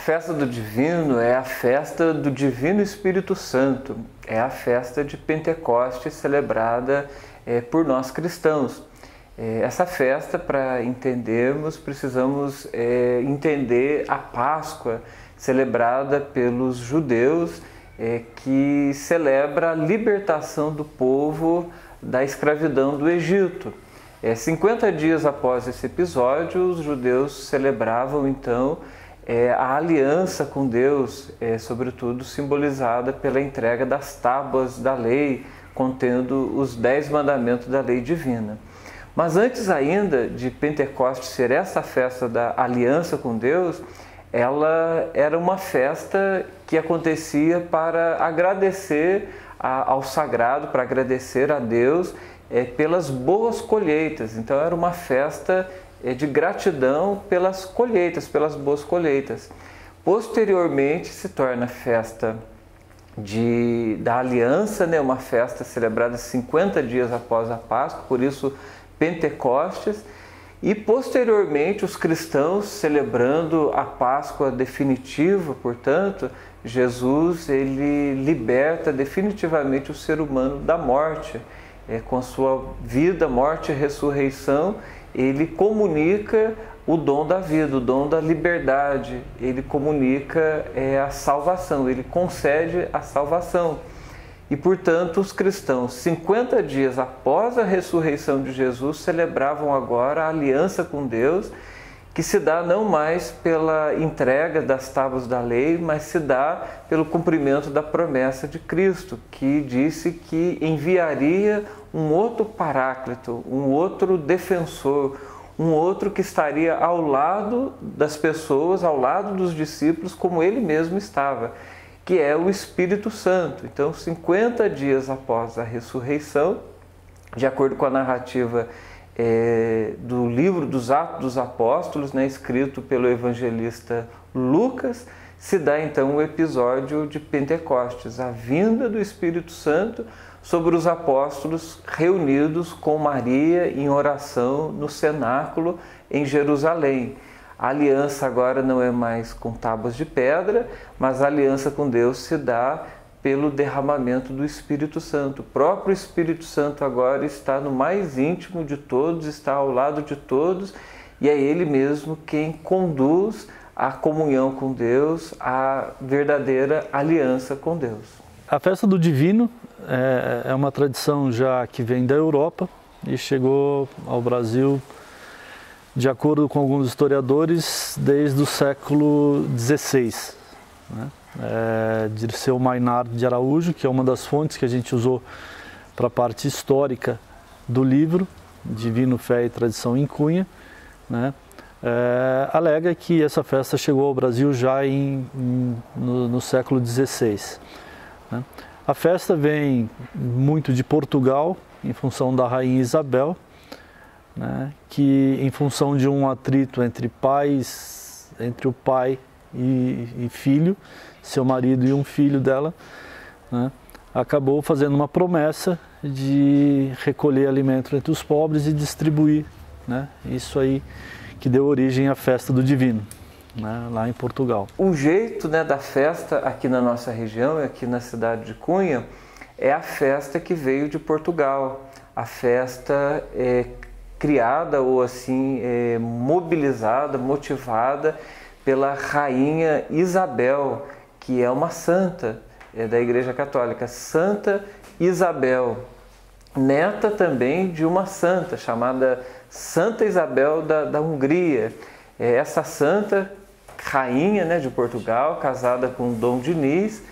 festa do Divino é a festa do Divino Espírito Santo, é a festa de Pentecostes celebrada por nós cristãos. Essa festa, para entendermos, precisamos entender a Páscoa celebrada pelos judeus, que celebra a libertação do povo da escravidão do Egito. 50 dias após esse episódio, os judeus celebravam então a aliança com Deus, sobretudo simbolizada pela entrega das tábuas da lei, contendo os 10 mandamentos da lei divina. Mas antes ainda de Pentecostes ser essa festa da aliança com Deus, ela era uma festa que acontecia para agradecer ao sagrado, para agradecer a Deus pelas boas colheitas. Então era uma festa de gratidão pelas colheitas, pelas boas colheitas. Posteriormente se torna festa da aliança, uma festa celebrada 50 dias após a Páscoa, por isso Pentecostes. E posteriormente os cristãos celebrando a Páscoa definitiva, portanto, Jesus ele liberta definitivamente o ser humano da morte. Com a sua vida, morte e ressurreição, ele comunica o dom da vida, o dom da liberdade, ele comunica a salvação, ele concede a salvação. E, portanto, os cristãos, 50 dias após a ressurreição de Jesus, celebravam agora a aliança com Deus, que se dá não mais pela entrega das tábuas da lei, mas se dá pelo cumprimento da promessa de Cristo, que disse que enviaria um outro paráclito, um outro defensor, um outro que estaria ao lado das pessoas, ao lado dos discípulos, como ele mesmo estava, que é o Espírito Santo. Então, 50 dias após a ressurreição, de acordo com a narrativa do livro dos Atos dos Apóstolos, escrito pelo evangelista Lucas, se dá então o episódio de Pentecostes, a vinda do Espírito Santo sobre os apóstolos reunidos com Maria em oração no cenáculo em Jerusalém. A aliança agora não é mais com tábuas de pedra, mas a aliança com Deus se dá pelo derramamento do Espírito Santo. O próprio Espírito Santo agora está no mais íntimo de todos, está ao lado de todos, e é Ele mesmo quem conduz a comunhão com Deus, a verdadeira aliança com Deus. A festa do Divino é uma tradição já que vem da Europa e chegou ao Brasil, de acordo com alguns historiadores, desde o século XVI. Dirceu Maynard de Araújo, que é uma das fontes que a gente usou para a parte histórica do livro, Divino, Fé e Tradição em Cunha, alega que essa festa chegou ao Brasil já no século XVI. A festa vem muito de Portugal, em função da Rainha Isabel, que em função de um atrito entre o pai e filho, seu marido e um filho dela, acabou fazendo uma promessa de recolher alimento entre os pobres e distribuir. Isso aí que deu origem à festa do Divino, lá em Portugal. O jeito da festa aqui na nossa região, aqui na cidade de Cunha, é a festa que veio de Portugal. A festa criada ou assim mobilizada, motivada pela Rainha Isabel, que é uma santa da Igreja Católica, Santa Isabel, neta também de uma santa chamada Santa Isabel da Hungria. Essa santa, rainha de Portugal, casada com Dom Dinis,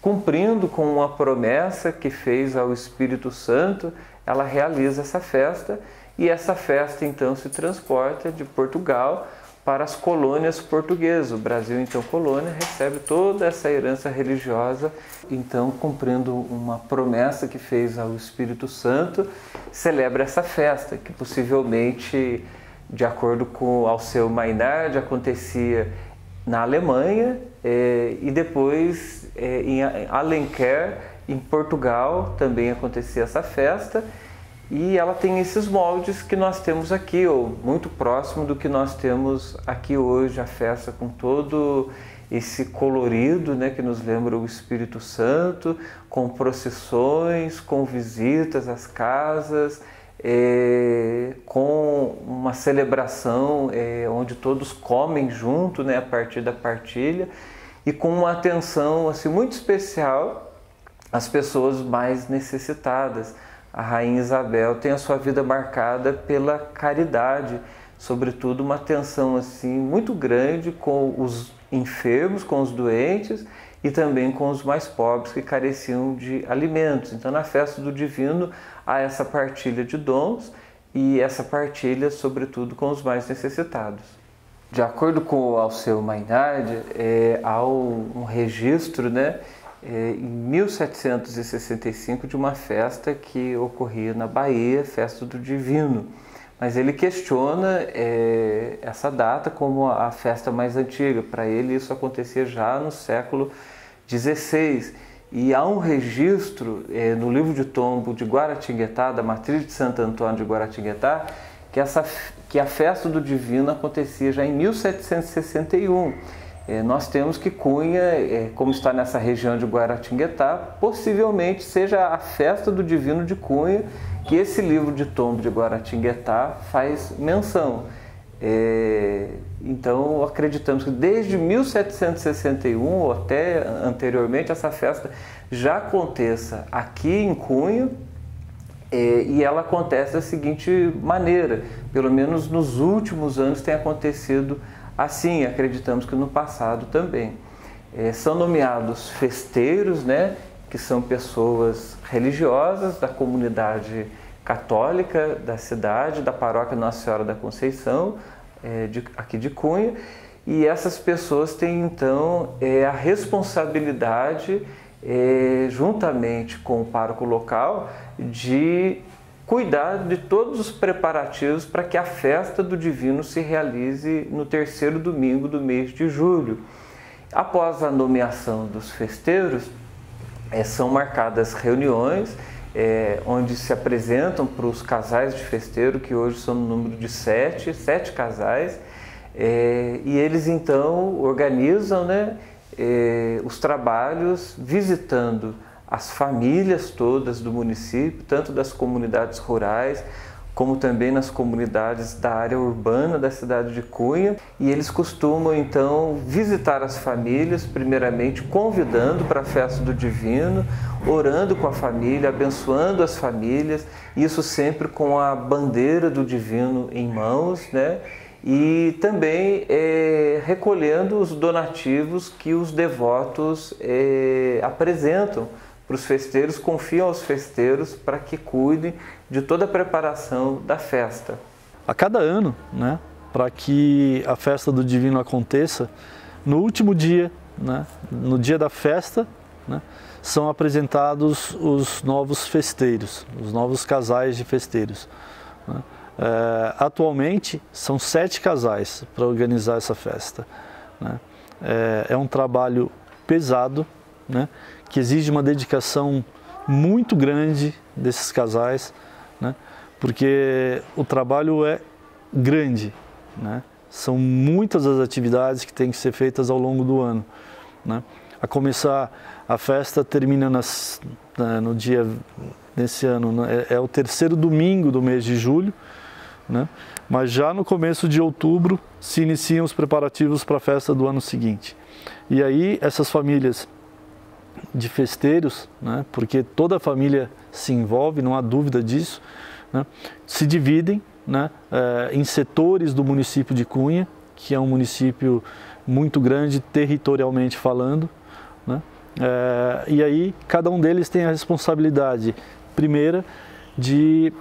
cumprindo com uma promessa que fez ao Espírito Santo, ela realiza essa festa, e essa festa então se transporta de Portugal para as colônias portuguesas. O Brasil, então, colônia, recebe toda essa herança religiosa, então, cumprindo uma promessa que fez ao Espírito Santo, celebra essa festa, que possivelmente, de acordo com Alceu Maynard, acontecia na Alemanha e depois em Alenquer, em Portugal, também acontecia essa festa. e ela tem esses moldes que nós temos aqui, ou muito próximo do que nós temos aqui hoje, a festa com todo esse colorido, né, que nos lembra o Espírito Santo, com procissões, com visitas às casas, com uma celebração onde todos comem junto, né, a partir da partilha, e com uma atenção assim, muito especial às pessoas mais necessitadas. A Rainha Isabel tem a sua vida marcada pela caridade, sobretudo uma atenção assim, muito grande com os enfermos, com os doentes e também com os mais pobres que careciam de alimentos. Então, na festa do Divino, há essa partilha de dons e essa partilha, sobretudo, com os mais necessitados. De acordo com o Alceu Maynard, há um registro, né, em 1765 de uma festa que ocorria na Bahia, Festa do Divino. Mas ele questiona essa data como a festa mais antiga. Para ele isso acontecia já no século XVI. E há um registro no livro de tombo de Guaratinguetá, da matriz de Santo Antônio de Guaratinguetá, que a festa do Divino acontecia já em 1761. Nós temos que Cunha, como está nessa região de Guaratinguetá, possivelmente seja a festa do Divino de Cunha, que esse livro de tombo de Guaratinguetá faz menção. Então, acreditamos que desde 1761 ou até anteriormente, essa festa já aconteça aqui em Cunha, e ela acontece da seguinte maneira, pelo menos nos últimos anos tem acontecido assim, acreditamos que no passado também. São nomeados festeiros, né, que são pessoas religiosas da comunidade católica da cidade, da paróquia Nossa Senhora da Conceição, aqui de Cunha, e essas pessoas têm então a responsabilidade, juntamente com o pároco local, de cuidar de todos os preparativos para que a festa do Divino se realize no terceiro domingo do mês de julho. Após a nomeação dos festeiros, são marcadas reuniões onde se apresentam para os casais de festeiro, que hoje são no número de sete casais, e eles então organizam, né, os trabalhos visitando as famílias todas do município, tanto das comunidades rurais, como também nas comunidades da área urbana da cidade de Cunha. E eles costumam então visitar as famílias, primeiramente convidando para a festa do Divino, orando com a família, abençoando as famílias, isso sempre com a bandeira do Divino em mãos, né? E também recolhendo os donativos que os devotos apresentam para os festeiros, confiam aos festeiros para que cuidem de toda a preparação da festa. A cada ano, né, para que a festa do Divino aconteça, no último dia, né, no dia da festa, né, são apresentados os novos festeiros, os novos casais de festeiros, né. Atualmente são 7 casais para organizar essa festa, né. É um trabalho pesado, né, que exige uma dedicação muito grande desses casais, né, porque o trabalho é grande, né, são muitas as atividades que têm que ser feitas ao longo do ano, né. A começar, a festa termina no dia, nesse ano, é o terceiro domingo do mês de julho, né, mas já no começo de outubro se iniciam os preparativos para a festa do ano seguinte. E aí essas famílias de festeiros, né, porque toda a família se envolve, não há dúvida disso, né, se dividem, né, em setores do município de Cunha, que é um município muito grande territorialmente falando, né, e aí cada um deles tem a responsabilidade primeira de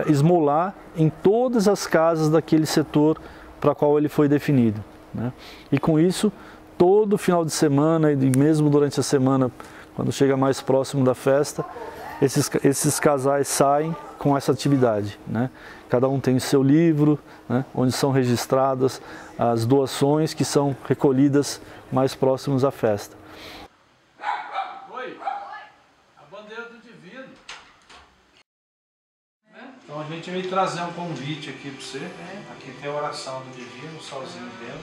esmolar em todas as casas daquele setor para qual ele foi definido, né, e com isso todo final de semana e mesmo durante a semana, quando chega mais próximo da festa, esses casais saem com essa atividade, né? Cada um tem o seu livro, né, onde são registradas as doações que são recolhidas mais próximos à festa. Oi, a bandeira do Divino. Né? Então a gente veio trazer um convite aqui para você. Aqui tem a oração do Divino, o solzinho dentro.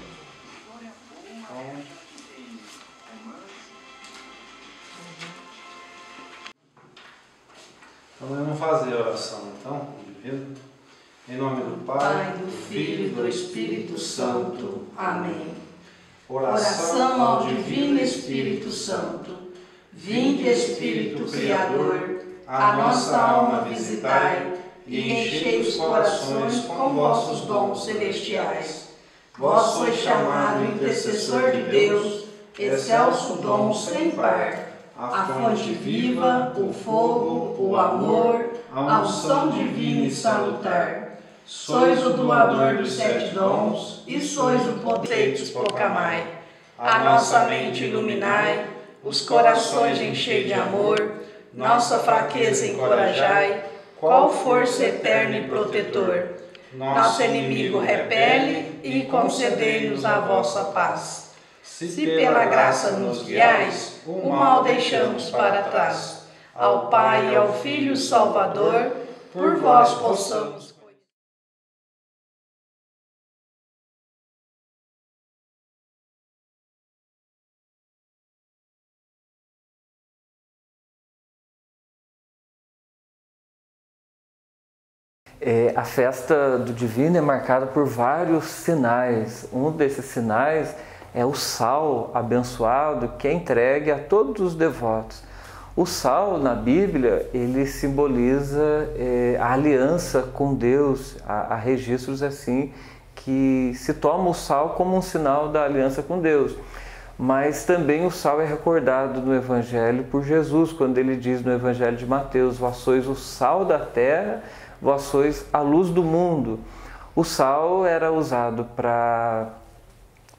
Então nós vamos fazer a oração então, do Divino. Em nome do Pai, do Filho e do Espírito Santo. Amém. Oração ao Divino Espírito Santo. Vinde, Espírito Criador, a nossa alma visitai e enchei os corações com vossos dons celestiais. Vós sois chamado intercessor de Deus, excelso dom sem par, a fonte viva, o fogo, o amor, a unção divina e salutar. Sois o doador dos 7 dons e sois o poder de proclamai. A nossa mente iluminai, os corações enchei de amor, nossa fraqueza encorajai, qual força eterna e protetor. Nosso inimigo repele e concedei-nos a vossa paz. Se pela graça nos guiais, o mal deixamos para trás. Ao Pai e ao Filho Salvador, por vós possamos. A festa do Divino é marcada por vários sinais. Um desses sinais é o sal abençoado que é entregue a todos os devotos. O sal na Bíblia, ele simboliza a aliança com Deus. Há registros assim que se toma o sal como um sinal da aliança com Deus. Mas também o sal é recordado no Evangelho por Jesus, quando ele diz no Evangelho de Mateus: vós sois o sal da terra, vós sois a luz do mundo. O sal era usado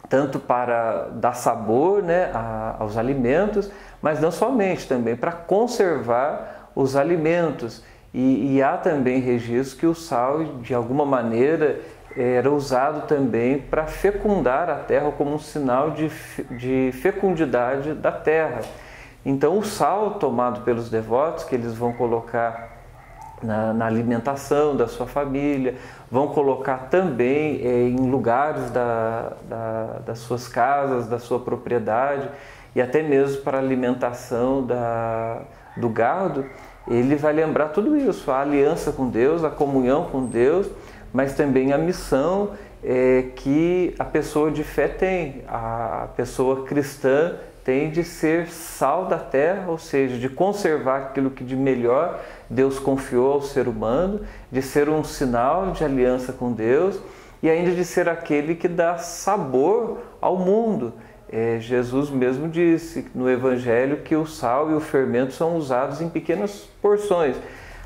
tanto para dar sabor, né, aos alimentos, mas não somente, também para conservar os alimentos. E há também registros que o sal, de alguma maneira, era usado também para fecundar a terra, como um sinal de fecundidade da terra. Então o sal tomado pelos devotos, que eles vão colocar na alimentação da sua família, vão colocar também em lugares das suas casas, da sua propriedade, e até mesmo para a alimentação do gado. Ele vai lembrar tudo isso, a aliança com Deus, a comunhão com Deus, mas também a missão que a pessoa de fé tem, a pessoa cristã tem de ser sal da terra, ou seja, de conservar aquilo que de melhor Deus confiou ao ser humano, de ser um sinal de aliança com Deus e ainda de ser aquele que dá sabor ao mundo. Jesus mesmo disse no Evangelho que o sal e o fermento são usados em pequenas porções.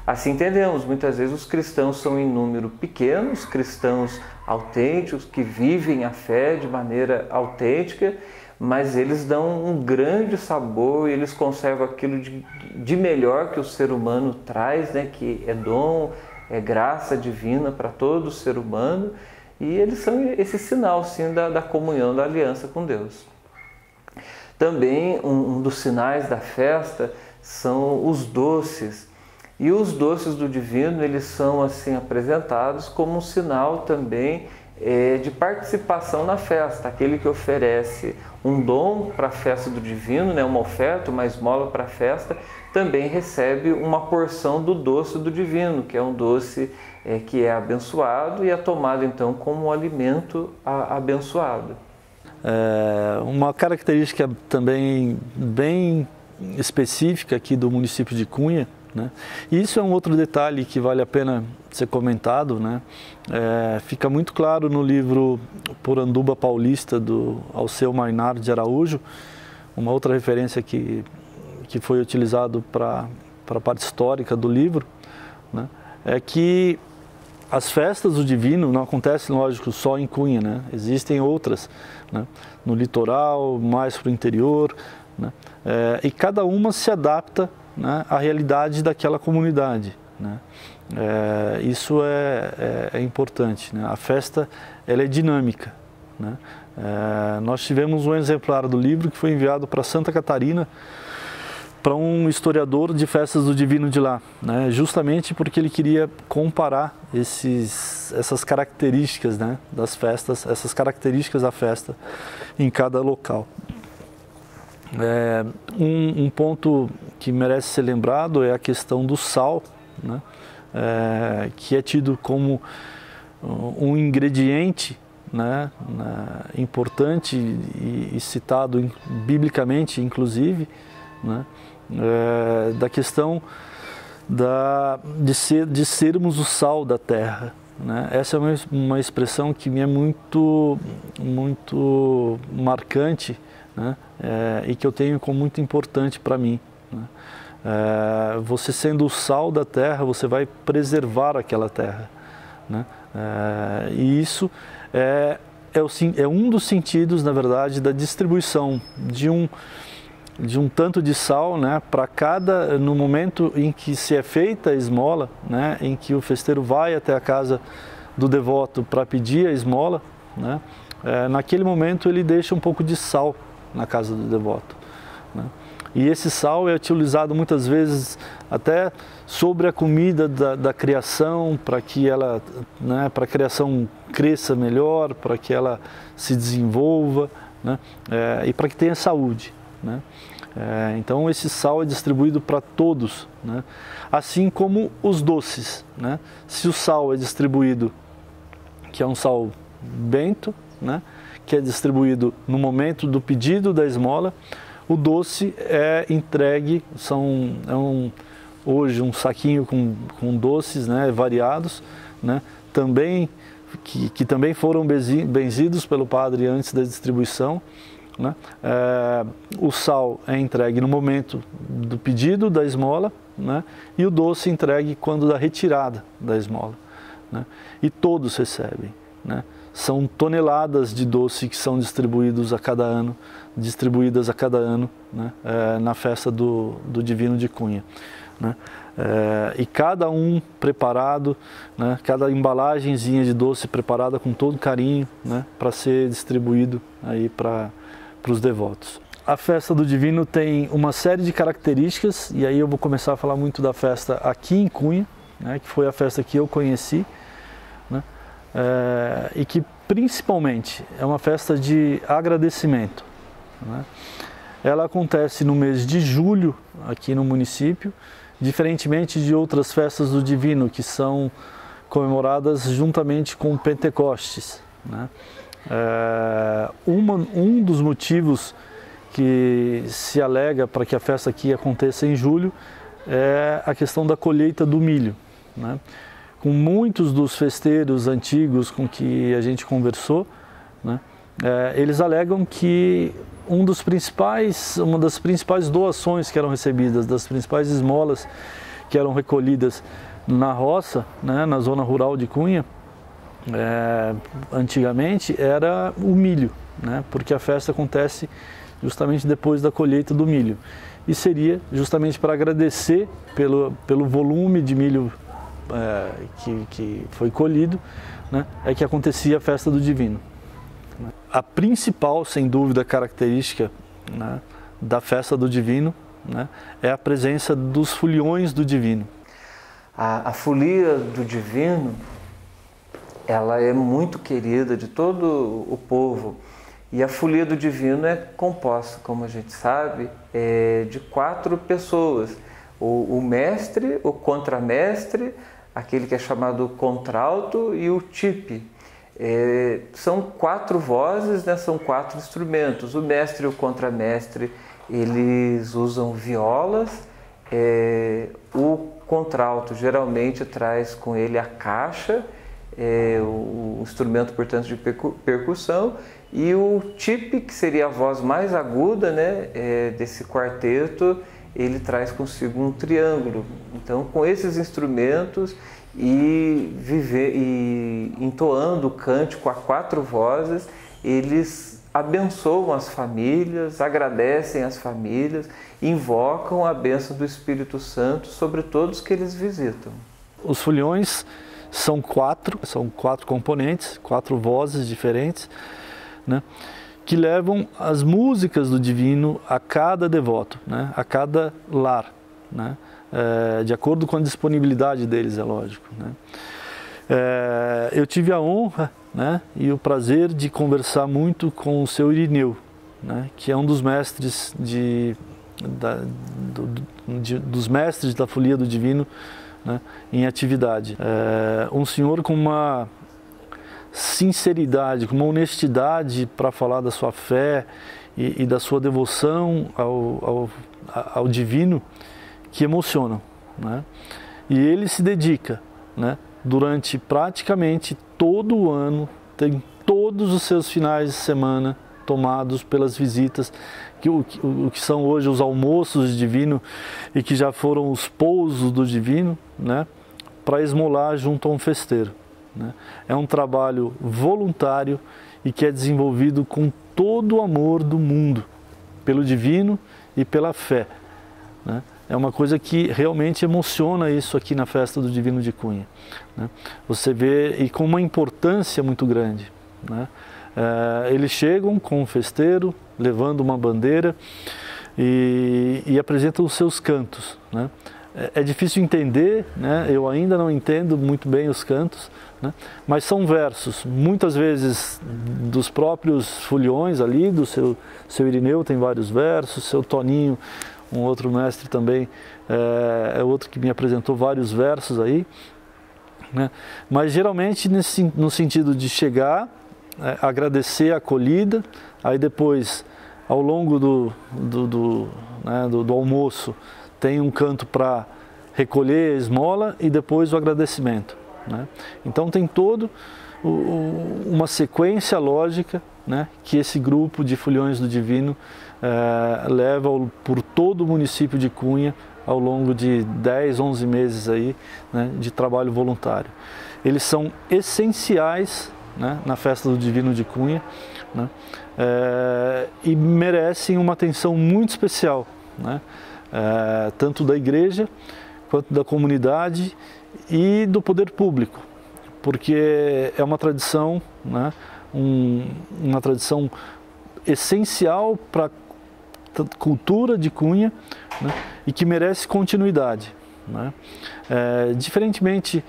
Assim entendemos, muitas vezes os cristãos são em número pequeno, os cristãos autênticos, que vivem a fé de maneira autêntica, mas eles dão um grande sabor e eles conservam aquilo de melhor que o ser humano traz, né? Que é dom, é graça divina para todo ser humano, e eles são esse sinal sim da comunhão, da aliança com Deus. Também um dos sinais da festa são os doces. E os doces do Divino, eles são assim apresentados como um sinal também de participação na festa. Aquele que oferece um dom para a festa do Divino, né, uma oferta, uma esmola para a festa, também recebe uma porção do doce do Divino, que é um doce que é abençoado e é tomado então como um alimento abençoado. Uma característica também bem específica aqui do município de Cunha, né? E isso é um outro detalhe que vale a pena ser comentado, né? Fica muito claro no livro Poranduba Paulista, do Alceu Mainar de Araújo, uma outra referência que foi utilizado para a parte histórica do livro, né? É que as festas do Divino não acontecem, lógico, só em Cunha, né? Existem outras, né? No litoral, mais para o interior, né? E cada uma se adapta, né, à realidade daquela comunidade, né? Isso é importante, né? A festa ela é dinâmica, né? Nós tivemos um exemplar do livro que foi enviado para Santa Catarina para um historiador de festas do divino de lá, né? Justamente porque ele queria comparar essas características, né, das festas, essas características da festa em cada local. Um ponto que merece ser lembrado é a questão do sal, né, que é tido como um ingrediente, né, importante e citado biblicamente, inclusive, né, da questão de sermos o sal da terra, né? Essa é uma expressão que me é muito marcante, né, e que eu tenho como muito importante para mim, né? Você sendo o sal da terra, você vai preservar aquela terra, né? E isso é um dos sentidos, na verdade, da distribuição de um tanto de sal, né, no momento em que se é feita a esmola, né, em que o festeiro vai até a casa do devoto para pedir a esmola, né, naquele momento ele deixa um pouco de sal na casa do devoto, né. E esse sal é utilizado muitas vezes até sobre a comida da criação, para que ela, né, para a criação cresça melhor, para que ela se desenvolva, né, e para que tenha saúde, né. Então esse sal é distribuído para todos, né, assim como os doces, né. Se o sal é distribuído, que é um sal bento, né, que é distribuído no momento do pedido da esmola, o doce é entregue, hoje um saquinho com doces, né, variados, né, também, que também foram benzidos pelo padre antes da distribuição, né. O sal é entregue no momento do pedido da esmola, né, e o doce entregue quando da retirada da esmola, né, e todos recebem, né. São toneladas de doce que são distribuídas a cada ano, né, na festa do Divino de Cunha, né. E cada um preparado, né, cada embalagenzinha de doce preparada com todo carinho, né, para ser distribuído aí para os devotos. A festa do Divino tem uma série de características, e aí eu vou começar a falar muito da festa aqui em Cunha, né, que foi a festa que eu conheci, né, e que principalmente é uma festa de agradecimento, né. Ela acontece no mês de julho aqui no município, diferentemente de outras festas do Divino que são comemoradas juntamente com Pentecostes, né. Um dos motivos que se alega para que a festa aqui aconteça em julho é a questão da colheita do milho, né. Com muitos dos festeiros antigos com que a gente conversou, né, eles alegam que uma das principais doações que eram recebidas, das principais esmolas que eram recolhidas na roça, né, na zona rural de Cunha, antigamente era o milho, né, porque a festa acontece justamente depois da colheita do milho. E seria justamente para agradecer pelo volume de milho que foi colhido, né, é que acontecia a festa do Divino. A principal, sem dúvida, característica, né, da festa do Divino, né, é a presença dos foliões do Divino. A folia do Divino, ela é muito querida de todo o povo, e a folia do Divino é composta, como a gente sabe, de 4 pessoas: o mestre, o contramestre, aquele que é chamado contralto, e o tipe. São 4 vozes, né? São 4 instrumentos. O mestre e o contramestre, eles usam violas. O contralto geralmente traz com ele a caixa, o instrumento, portanto, de percussão, e o tipe, que seria a voz mais aguda, né, desse quarteto, ele traz consigo um triângulo. Então, com esses instrumentos e entoando o cântico a 4 vozes, eles abençoam as famílias, agradecem as famílias, invocam a bênção do Espírito Santo sobre todos que eles visitam. Os foliões são 4 componentes, 4 vozes diferentes, né? que levam as músicas do divino a cada devoto, né? A cada lar, né? De acordo com a disponibilidade deles, é lógico, né? Eu tive a honra, né, e o prazer de conversar muito com o seu Irineu, né, que é um dos mestres dos mestres da Folia do Divino, né, em atividade. Um senhor com uma sinceridade, com uma honestidade para falar da sua fé e da sua devoção ao divino, que emocionam, né? E ele se dedica, né, durante praticamente todo o ano, tem todos os seus finais de semana tomados pelas visitas, o que são hoje os almoços do divino e que já foram os pousos do divino, né, para esmolar junto a um festeiro, né? É um trabalho voluntário e que é desenvolvido com todo o amor do mundo, pelo divino e pela fé, né? É uma coisa que realmente emociona isso aqui na festa do Divino de Cunha, né? Você vê, e com uma importância muito grande, né? Eles chegam com um festeiro, levando uma bandeira e apresentam os seus cantos, né? É difícil entender, né? Eu ainda não entendo muito bem os cantos, né? Mas são versos, muitas vezes dos próprios foliões ali, do seu Irineu tem vários versos, seu Toninho, um outro mestre também, é outro que me apresentou vários versos aí, né? Mas geralmente no sentido de chegar, agradecer a acolhida, aí depois, ao longo do almoço, tem um canto para recolher a esmola e depois o agradecimento, né? Então tem todo uma sequência lógica, né, que esse grupo de Foliões do Divino leva por todo o município de Cunha ao longo de 10, 11 meses aí, né, de trabalho voluntário. Eles são essenciais, né, na festa do Divino de Cunha, né, e merecem uma atenção muito especial, né, tanto da igreja quanto da comunidade e do poder público, porque é uma tradição, né, uma tradição essencial para a cultura de Cunha, né, e que merece continuidade, né? Diferentemente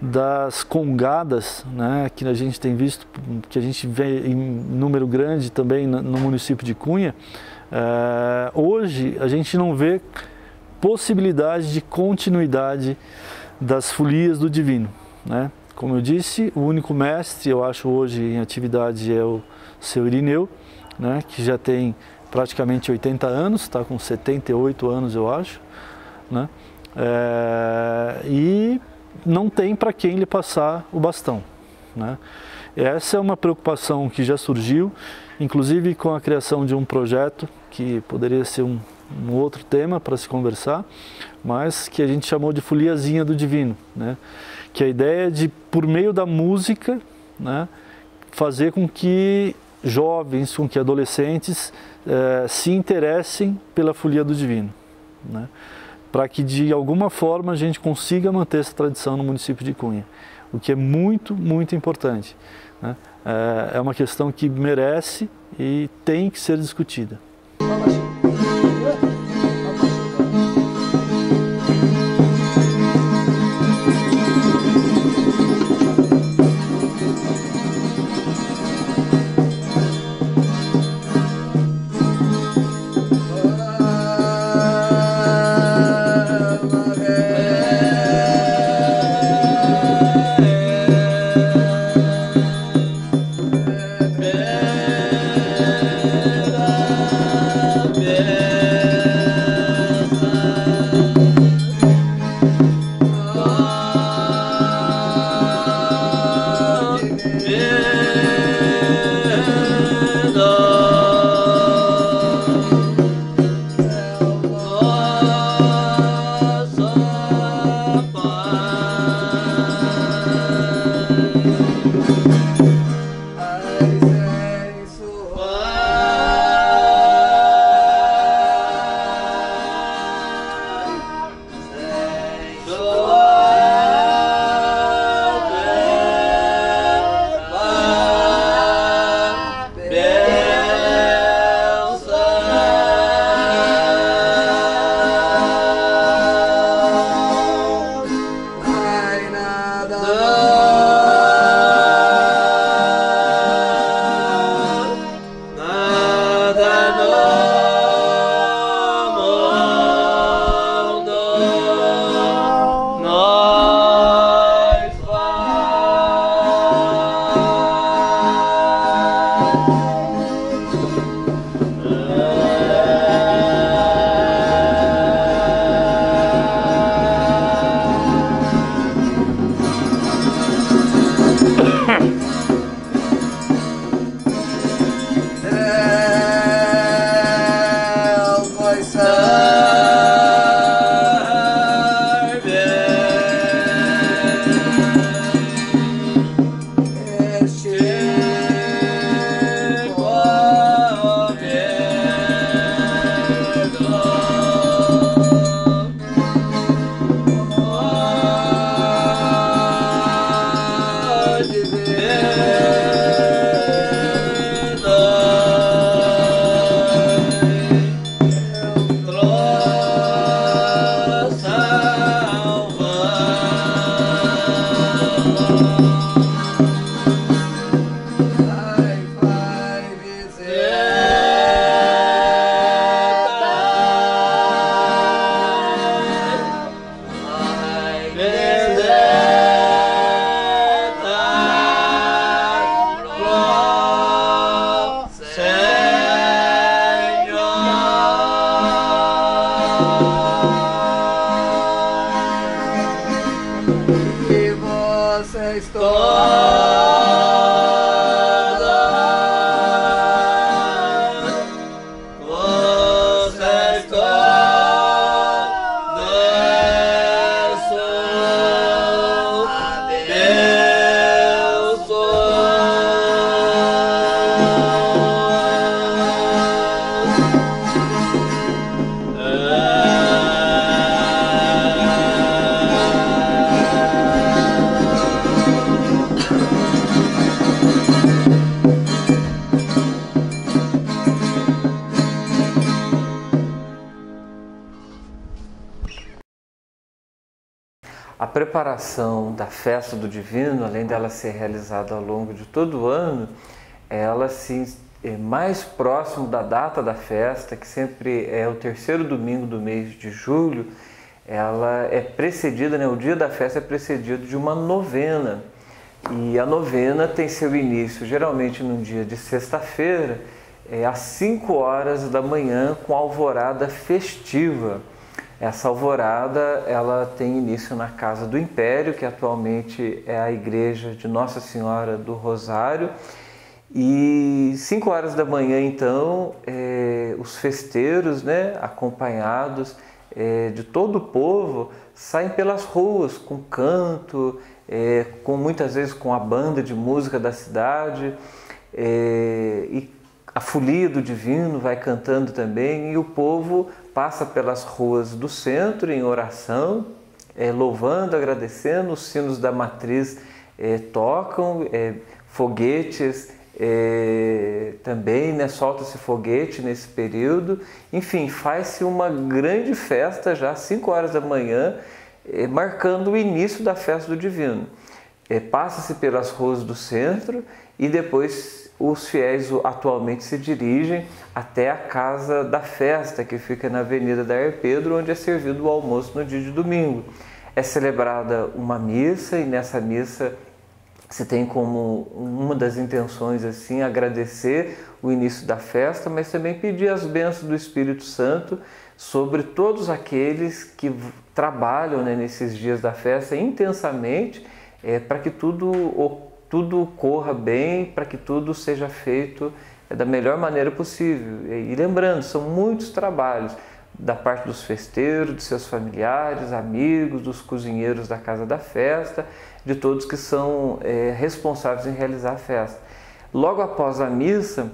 das congadas, né, que a gente tem visto, que a gente vê em número grande também no município de Cunha, hoje a gente não vê possibilidade de continuidade das folias do Divino, né? Como eu disse, o único mestre, eu acho, hoje em atividade é o seu Irineu, né, que já tem praticamente 80 anos, está com 78 anos, eu acho, né? E não tem para quem lhe passar o bastão, né? Essa é uma preocupação que já surgiu, inclusive com a criação de um projeto que poderia ser um outro tema para se conversar, mas que a gente chamou de Foliazinha do Divino, né? Que a ideia é de, por meio da música, né, fazer com que jovens, com que adolescentes se interessem pela Folia do Divino, né? Para que de alguma forma a gente consiga manter essa tradição no município de Cunha, o que é muito, muito importante, né? É uma questão que merece e tem que ser discutida. A preparação da festa do Divino, além dela ser realizada ao longo de todo o ano, ela se é mais próximo da data da festa, que sempre é o terceiro domingo do mês de julho, ela é precedida, o dia da festa é precedido de uma novena. E a novena tem seu início geralmente num dia de sexta-feira, às 5 horas da manhã, com a alvorada festiva. Essa alvorada ela tem início na Casa do Império, que atualmente é a igreja de Nossa Senhora do Rosário. E 5 horas da manhã, então, os festeiros, acompanhados de todo o povo, saem pelas ruas com canto, com muitas vezes com a banda de música da cidade, e a folia do Divino vai cantando também, e o povo passa pelas ruas do centro em oração, louvando, agradecendo. Os sinos da matriz tocam, foguetes também, solta-se foguete nesse período. Enfim, faz-se uma grande festa já às 5 horas da manhã, marcando o início da festa do Divino. Passa-se pelas ruas do centro e depois os fiéis atualmente se dirigem até a Casa da Festa, que fica na Avenida da Pedro, onde é servido o almoço no dia de domingo. É celebrada uma missa, e nessa missa se tem como uma das intenções agradecer o início da festa, mas também pedir as bênçãos do Espírito Santo sobre todos aqueles que trabalham nesses dias da festa intensamente, para que tudo corra bem, para que tudo seja feito da melhor maneira possível. E lembrando, são muitos trabalhos da parte dos festeiros, de seus familiares, amigos, dos cozinheiros da casa da festa, de todos que são responsáveis em realizar a festa. Logo após a missa,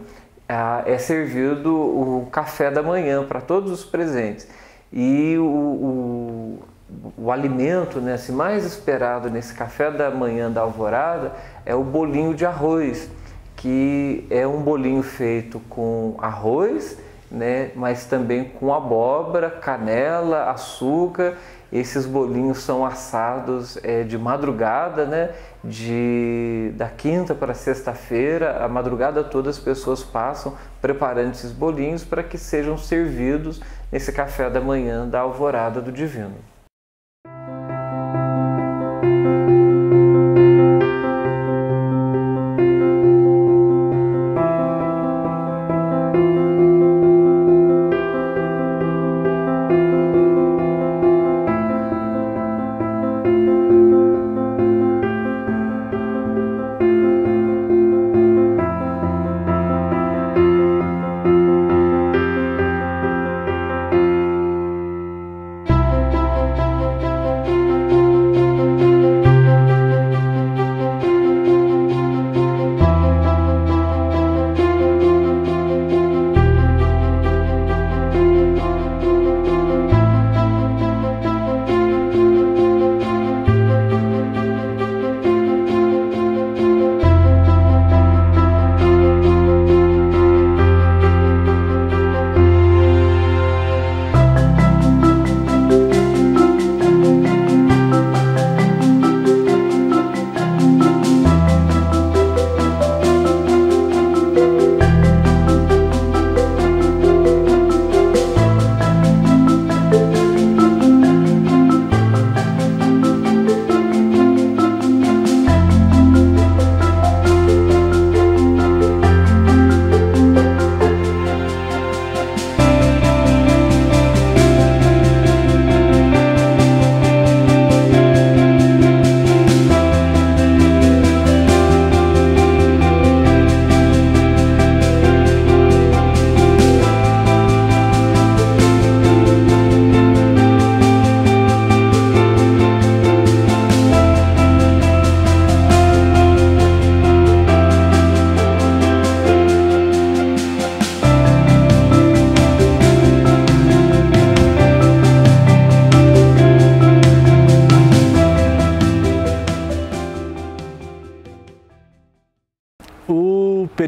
é servido o café da manhã para todos os presentes. E o alimento mais esperado nesse café da manhã da alvorada é o bolinho de arroz, que é um bolinho feito com arroz, mas também com abóbora, canela, açúcar. Esses bolinhos são assados de madrugada, da quinta para sexta-feira. A madrugada toda as pessoas passam preparando esses bolinhos para que sejam servidos nesse café da manhã da alvorada do Divino.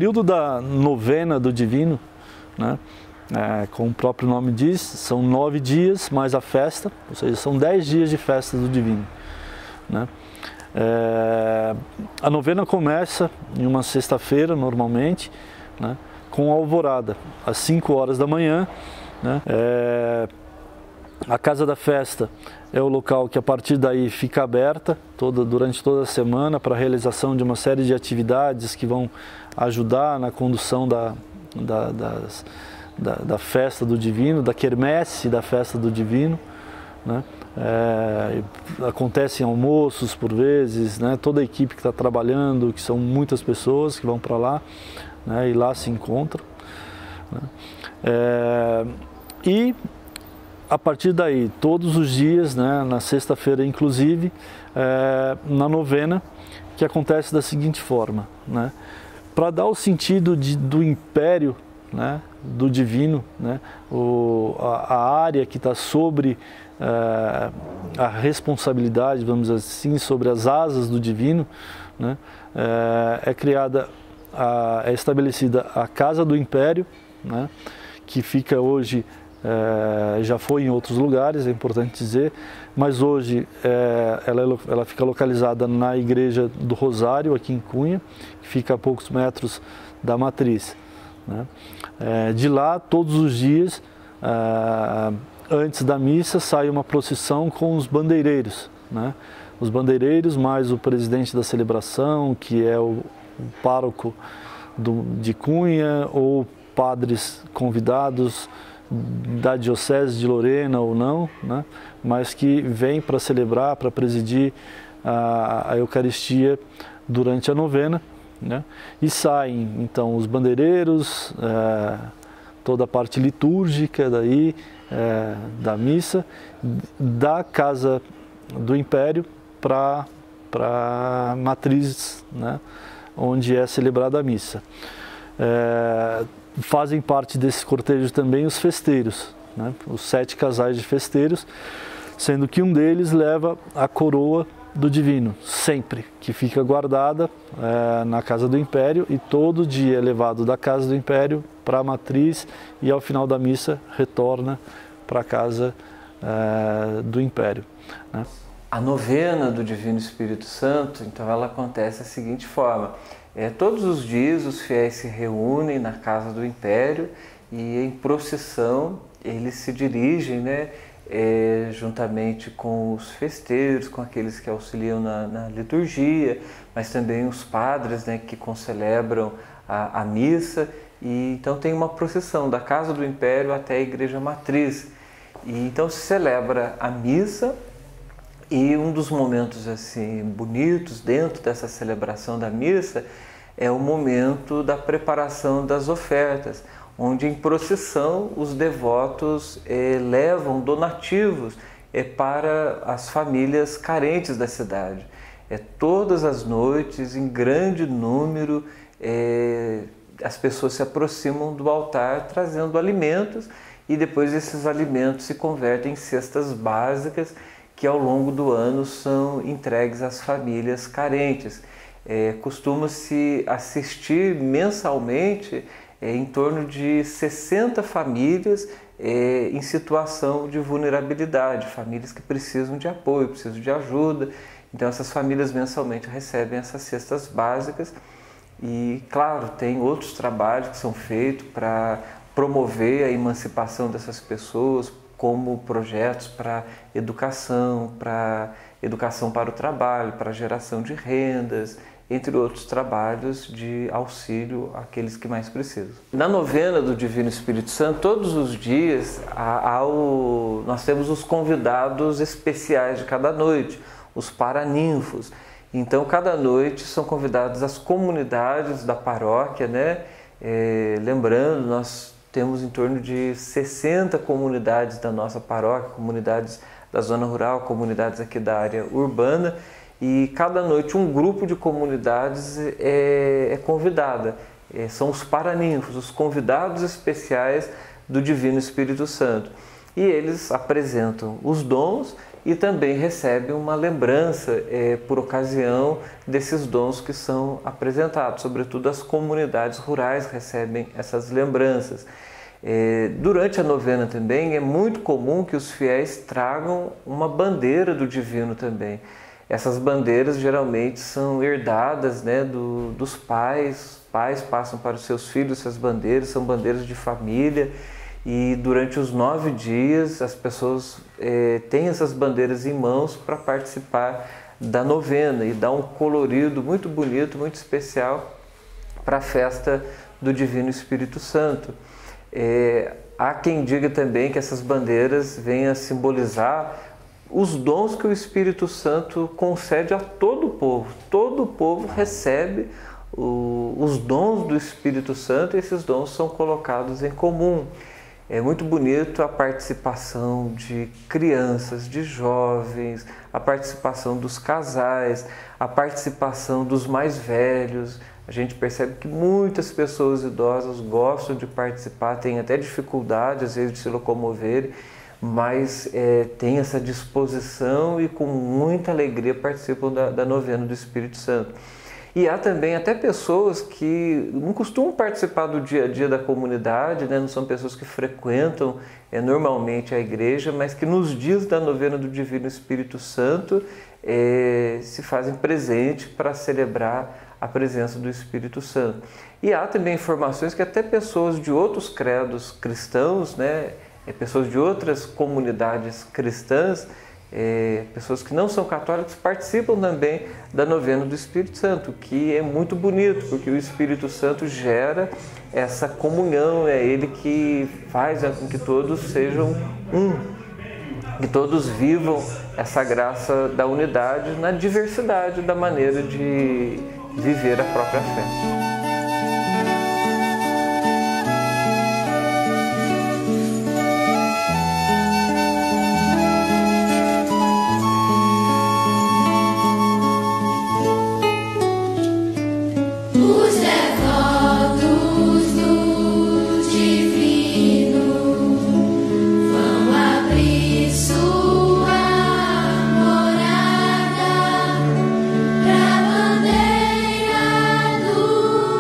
período da novena do Divino, né, como o próprio nome diz, são 9 dias mais a festa, ou seja, são 10 dias de festa do Divino, né? A novena começa em uma sexta-feira, normalmente, né, com a alvorada, às 5 horas da manhã, né? A casa da festa é o local que a partir daí fica aberta durante toda a semana para a realização de uma série de atividades que vão ajudar na condução da festa do Divino, da quermesse da festa do Divino, né? Acontecem almoços por vezes, né? Toda a equipe que está trabalhando, que são muitas pessoas que vão para lá, né? E lá se encontram, né? E a partir daí, todos os dias, né, na sexta-feira inclusive, na novena, que acontece da seguinte forma, né? Para dar o sentido do império, né, do Divino, né, a área que está sobre a responsabilidade, vamos dizer assim, sobre as asas do Divino, né, é estabelecida a Casa do Império, né, que fica hoje, já foi em outros lugares, é importante dizer, mas hoje ela fica localizada na Igreja do Rosário, aqui em Cunha, que fica a poucos metros da matriz, né? De lá, todos os dias, antes da missa, sai uma procissão com os bandeireiros, né? Os bandeireiros mais o presidente da celebração, que é o pároco de Cunha, ou padres convidados da Diocese de Lorena ou não, né? Mas que vem para celebrar, para presidir a Eucaristia durante a novena, né? E saem então os bandeireiros, toda a parte litúrgica daí, da missa, da Casa do Império para a matriz, né? Onde é celebrada a missa. Fazem parte desse cortejo também os festeiros, né? Os 7 casais de festeiros, sendo que um deles leva a coroa do Divino, sempre, que fica guardada na Casa do Império, e todo dia é levado da Casa do Império para a matriz e ao final da missa retorna para a Casa do Império, né? A novena do Divino Espírito Santo, então, ela acontece da seguinte forma: todos os dias os fiéis se reúnem na Casa do Império e em procissão eles se dirigem, né, juntamente com os festeiros, com aqueles que auxiliam na liturgia, mas também os padres, né, que concelebram a missa. E então tem uma procissão da Casa do Império até a Igreja Matriz. E então se celebra a missa. E um dos momentos assim bonitos dentro dessa celebração da missa é o momento da preparação das ofertas, onde em procissão os devotos levam donativos para as famílias carentes da cidade. Todas as noites, em grande número, as pessoas se aproximam do altar trazendo alimentos, e depois esses alimentos se convertem em cestas básicas que ao longo do ano são entregues às famílias carentes. Costuma-se assistir mensalmente em torno de 60 famílias em situação de vulnerabilidade, famílias que precisam de apoio, precisam de ajuda. Então essas famílias mensalmente recebem essas cestas básicas. E claro, tem outros trabalhos que são feitos para promover a emancipação dessas pessoas, como projetos para educação para o trabalho, para geração de rendas, entre outros trabalhos de auxílio àqueles que mais precisam. Na novena do Divino Espírito Santo, todos os dias, nós temos os convidados especiais de cada noite, os paraninfos. Então, cada noite são convidadas as comunidades da paróquia, né? Lembrando, nós temos em torno de 60 comunidades da nossa paróquia, comunidades da zona rural, comunidades aqui da área urbana, e cada noite um grupo de comunidades é convidada. São os paraninfos, os convidados especiais do Divino Espírito Santo. E eles apresentam os dons e também recebe uma lembrança por ocasião desses dons que são apresentados. Sobretudo as comunidades rurais recebem essas lembranças. Durante a novena também é muito comum que os fiéis tragam uma bandeira do divino também. Essas bandeiras geralmente são herdadas, né, dos pais. Os pais passam para os seus filhos essas bandeiras, são bandeiras de família. E durante os 9 dias as pessoas têm essas bandeiras em mãos para participar da novena e dá um colorido muito bonito, muito especial para a festa do Divino Espírito Santo. Há quem diga também que essas bandeiras venham a simbolizar os dons que o Espírito Santo concede a todo o povo. Todo o povo recebe os dons do Espírito Santo e esses dons são colocados em comum. É muito bonito a participação de crianças, de jovens, a participação dos casais, a participação dos mais velhos. A gente percebe que muitas pessoas idosas gostam de participar, têm até dificuldade às vezes de se locomover, mas têm essa disposição e com muita alegria participam da novena do Espírito Santo. E há também até pessoas que não costumam participar do dia a dia da comunidade, né? Não são pessoas que frequentam normalmente a igreja, mas que nos dias da novena do Divino Espírito Santo se fazem presente para celebrar a presença do Espírito Santo. E há também informações que até pessoas de outros credos cristãos, né? Pessoas de outras comunidades cristãs, pessoas que não são católicas participam também da novena do Espírito Santo, que é muito bonito, porque o Espírito Santo gera essa comunhão, é Ele que faz com que todos sejam um, que todos vivam essa graça da unidade na diversidade da maneira de viver a própria fé. Bandeira do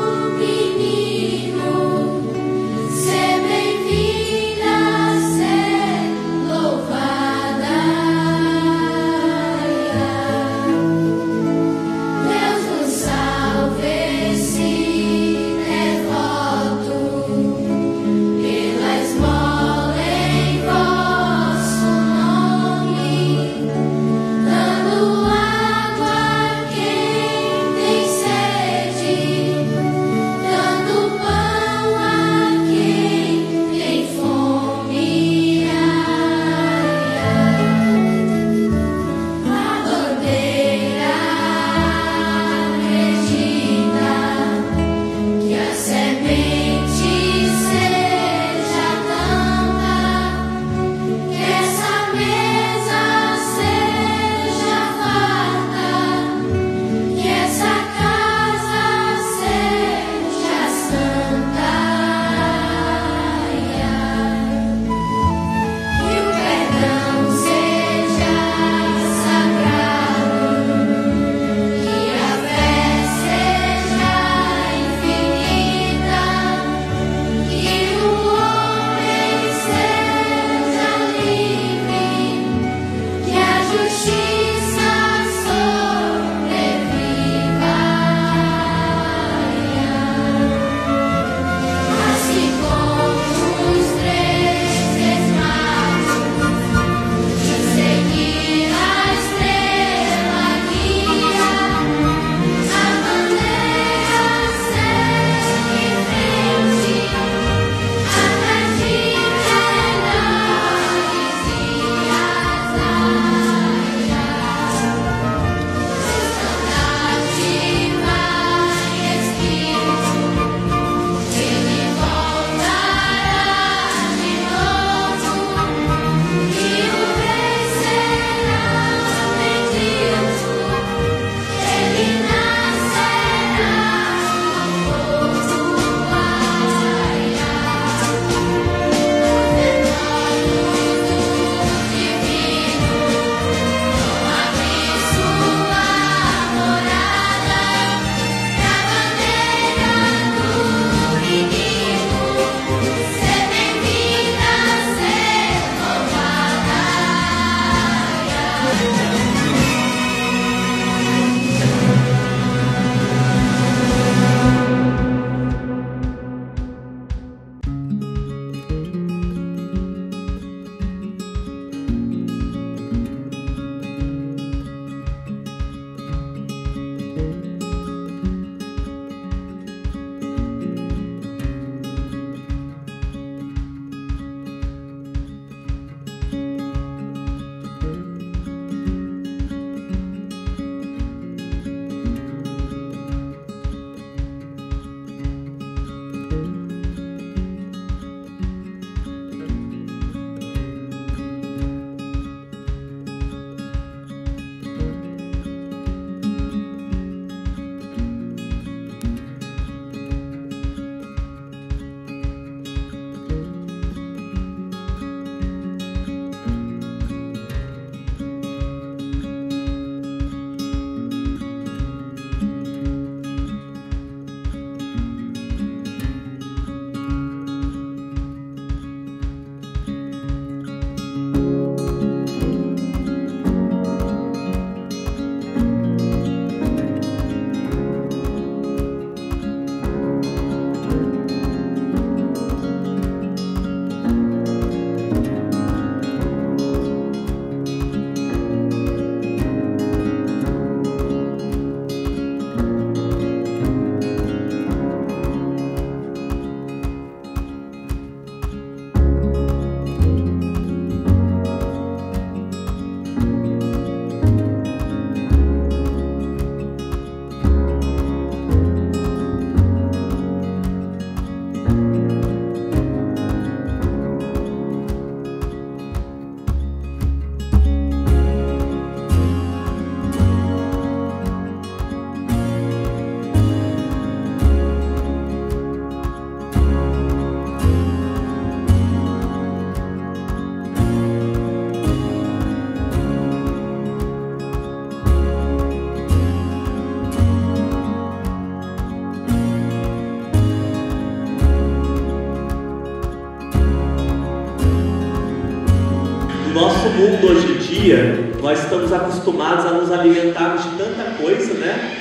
no nosso mundo hoje em dia, nós estamos acostumados a nos alimentarmos de tanta coisa, né?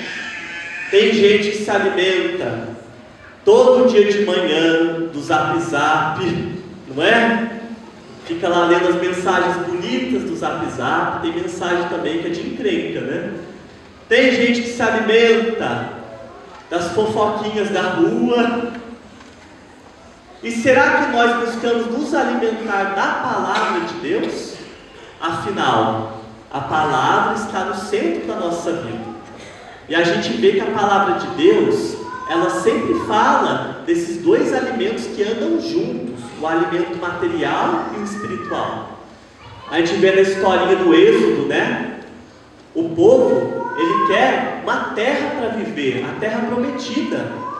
Tem gente que se alimenta todo dia de manhã do Zap Zap, não é? Fica lá lendo as mensagens bonitas do Zap Zap. Tem mensagem também que é de encrenca, né? Tem gente que se alimenta das fofoquinhas da rua. E será que nós buscamos nos alimentar da palavra de Deus? Afinal, a palavra está no centro da nossa vida. E a gente vê que a palavra de Deus, ela sempre fala desses dois alimentos que andam juntos, o alimento material e o espiritual. A gente vê na historinha do Êxodo, né? O povo, ele quer uma terra para viver, a terra prometida.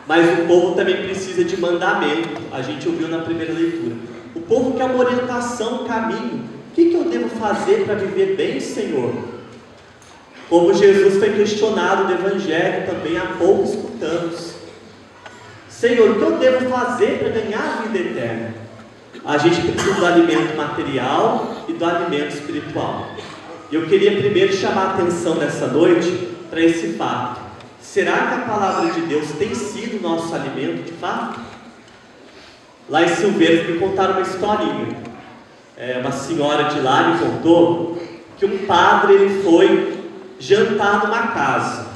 Mas o povo também precisa de mandamento. A gente ouviu na primeira leitura. O povo quer uma orientação, um caminho. O que eu devo fazer para viver bem, Senhor? Como Jesus foi questionado no Evangelho também, há pouco escutamos. Senhor, o que eu devo fazer para ganhar a vida eterna? A gente precisa do alimento material e do alimento espiritual. E eu queria primeiro chamar a atenção nessa noite para esse fato. Será que a palavra de Deus tem sido nosso alimento de fato? Lá em Silveiros me contaram uma historinha. Uma senhora de lá me contou que um padre ele foi jantar numa casa.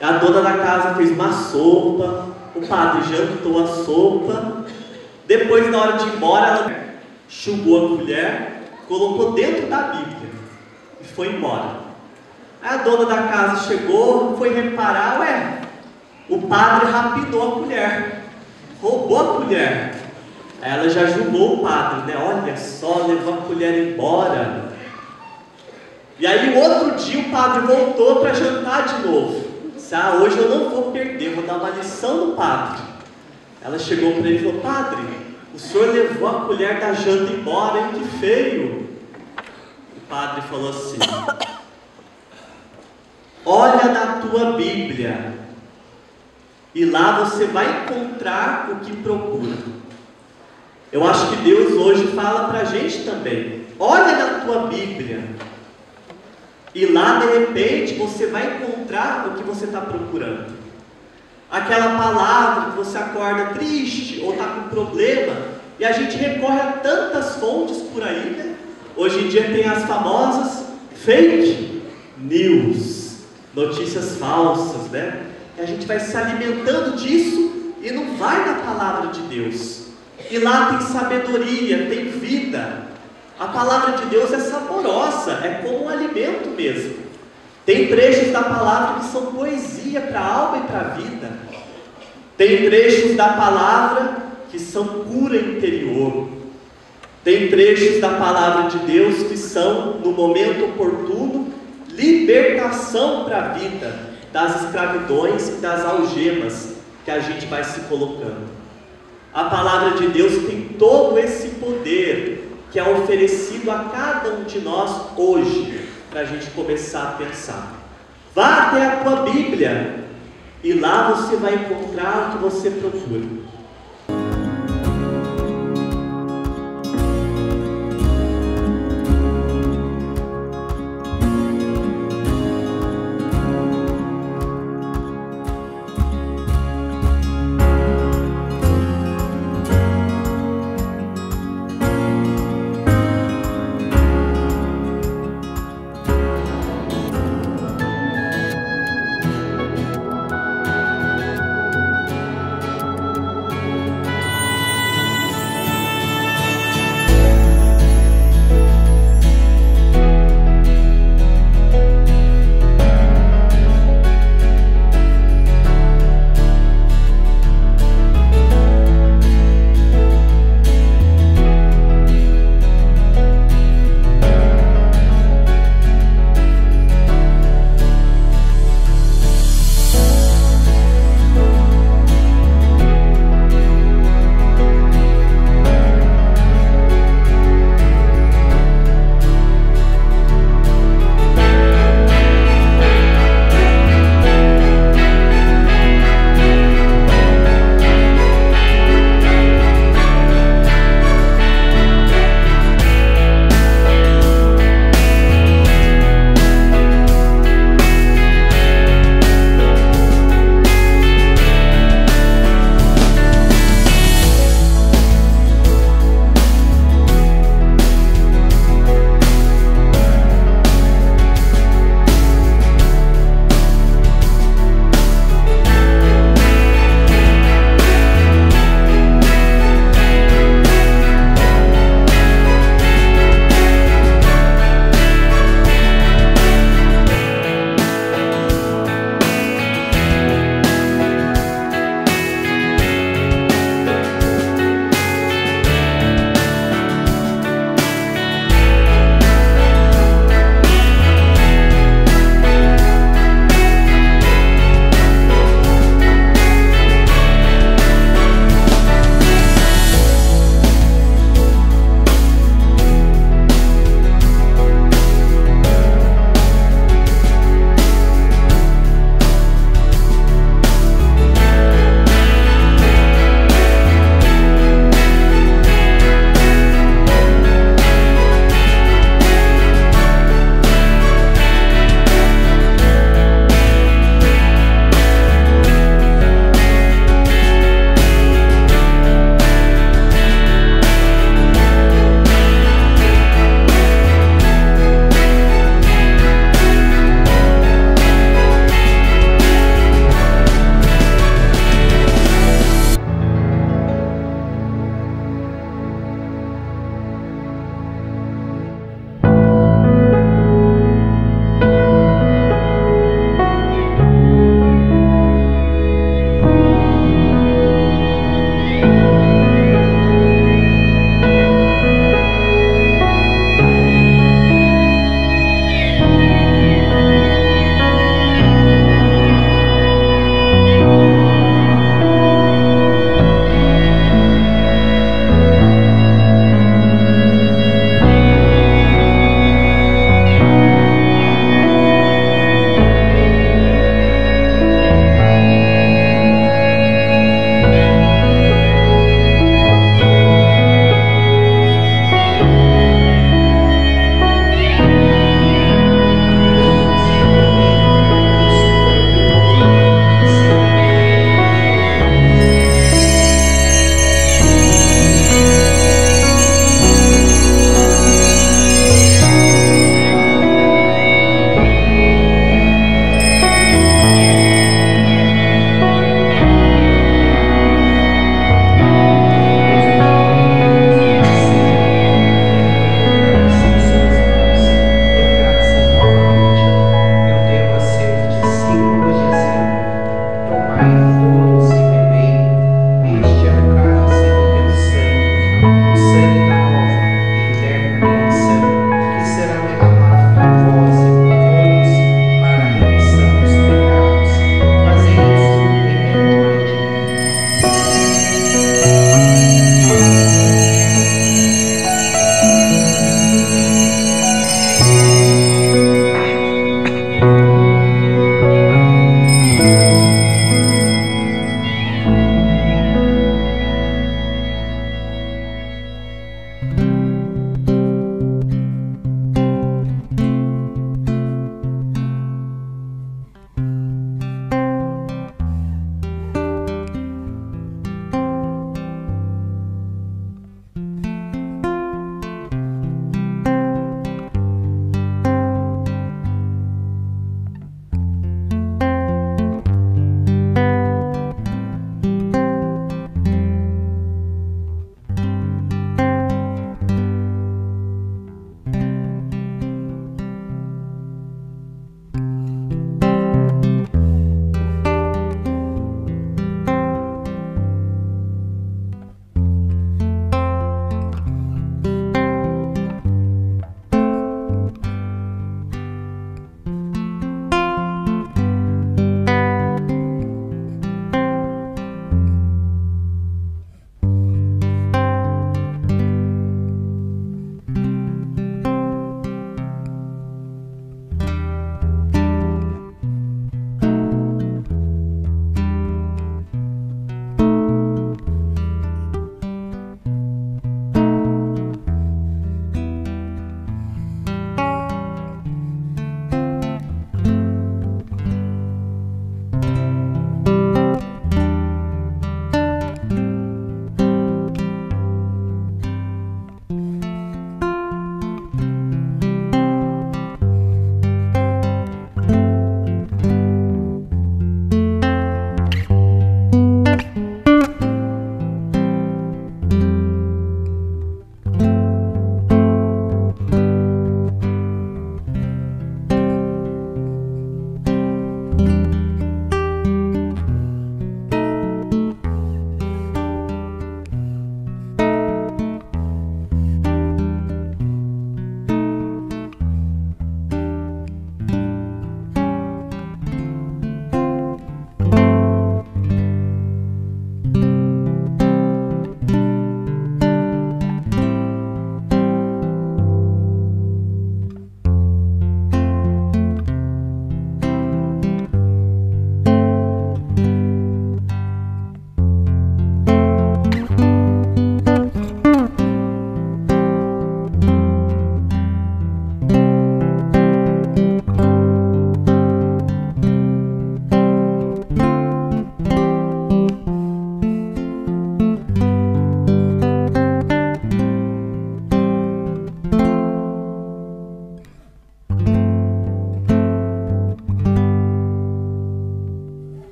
A dona da casa fez uma sopa, o padre jantou a sopa. Depois, na hora de ir embora, ela enxugou a colher, colocou dentro da Bíblia e foi embora. Aí a dona da casa chegou, foi reparar, o padre rapidou a colher, roubou a colher. Aí ela já julgou o padre, né? Olha só, levou a colher embora. E aí o outro dia o padre voltou para jantar de novo. Disse, hoje eu não vou perder, vou dar uma lição no padre. Ela chegou para ele e falou, padre, o senhor levou a colher da janta embora, hein? Que feio. O padre falou assim, olha na tua Bíblia, e lá você vai encontrar o que procura. Eu acho que Deus hoje fala para a gente também, olha na tua Bíblia, e lá de repente você vai encontrar o que você está procurando. Aquela palavra que você acorda triste, ou está com problema, e a gente recorre a tantas fontes por aí, né? Hoje em dia tem as famosas fake news, notícias falsas, né? E a gente vai se alimentando disso e não vai na palavra de Deus. E lá tem sabedoria, tem vida. A palavra de Deus é saborosa, é como um alimento mesmo. Tem trechos da palavra que são poesia para a alma e para a vida. Tem trechos da palavra que são cura interior. Tem trechos da palavra de Deus que são, no momento oportuno, libertação para a vida das escravidões e das algemas que a gente vai se colocando. A palavra de Deus tem todo esse poder que é oferecido a cada um de nós hoje, para a gente começar a pensar. Vá até a tua Bíblia e lá você vai encontrar o que você procura.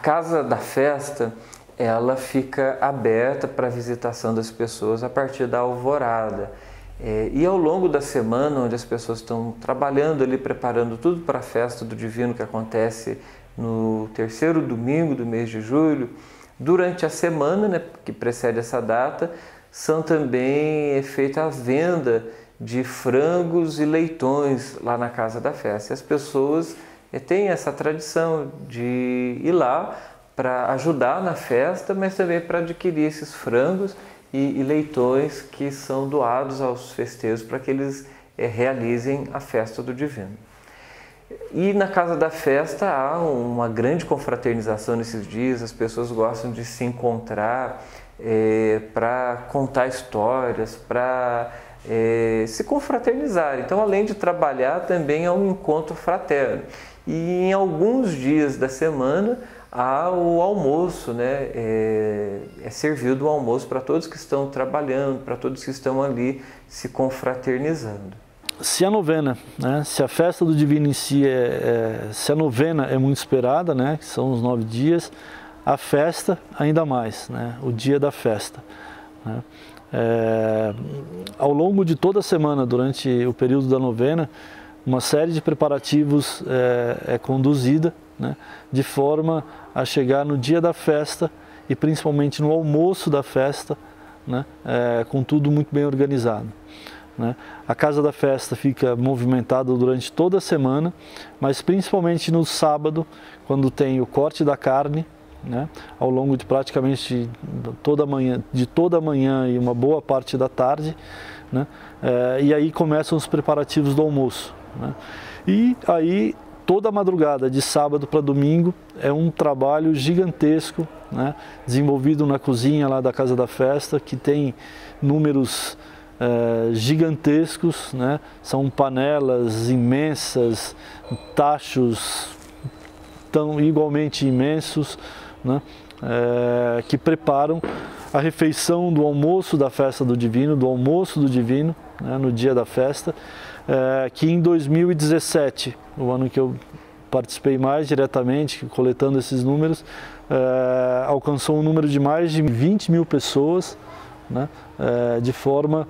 casa da festa, ela fica aberta para a visitação das pessoas a partir da alvorada. E ao longo da semana, onde as pessoas estão trabalhando ali, preparando tudo para a festa do Divino que acontece no terceiro domingo do mês de julho, durante a semana, né, que precede essa data, são também feita a venda de frangos e leitões lá na casa da festa. E as pessoas têm essa tradição de ir lá para ajudar na festa, mas também para adquirir esses frangos e leitões que são doados aos festejos para que eles realizem a festa do Divino. E na casa da festa há uma grande confraternização nesses dias, as pessoas gostam de se encontrar para contar histórias, para se confraternizar. Então, além de trabalhar, também é um encontro fraterno. E em alguns dias da semana há o almoço, né? É servido o almoço para todos que estão trabalhando, para todos que estão ali se confraternizando. Se a novena, né, se a festa do Divino em si, se a novena é muito esperada, né, que são os 9 dias, a festa ainda mais, né, o dia da festa. Né. Ao longo de toda a semana, durante o período da novena, uma série de preparativos é conduzida, né, de forma a chegar no dia da festa e principalmente no almoço da festa, né, com tudo muito bem organizado. Né? A casa da festa fica movimentada durante toda a semana, mas principalmente no sábado, quando tem o corte da carne, né? Ao longo de praticamente toda a manhã e uma boa parte da tarde, né? E aí começam os preparativos do almoço. Né? E aí toda a madrugada de sábado para domingo é um trabalho gigantesco, né? Desenvolvido na cozinha lá da casa da festa, que tem números gigantescos, né? São panelas imensas, tachos tão igualmente imensos, né? Que preparam a refeição do almoço da festa do Divino, né? No dia da festa, que em 2017, o ano que eu participei mais diretamente, coletando esses números, alcançou um número de mais de 20 mil pessoas, né? De forma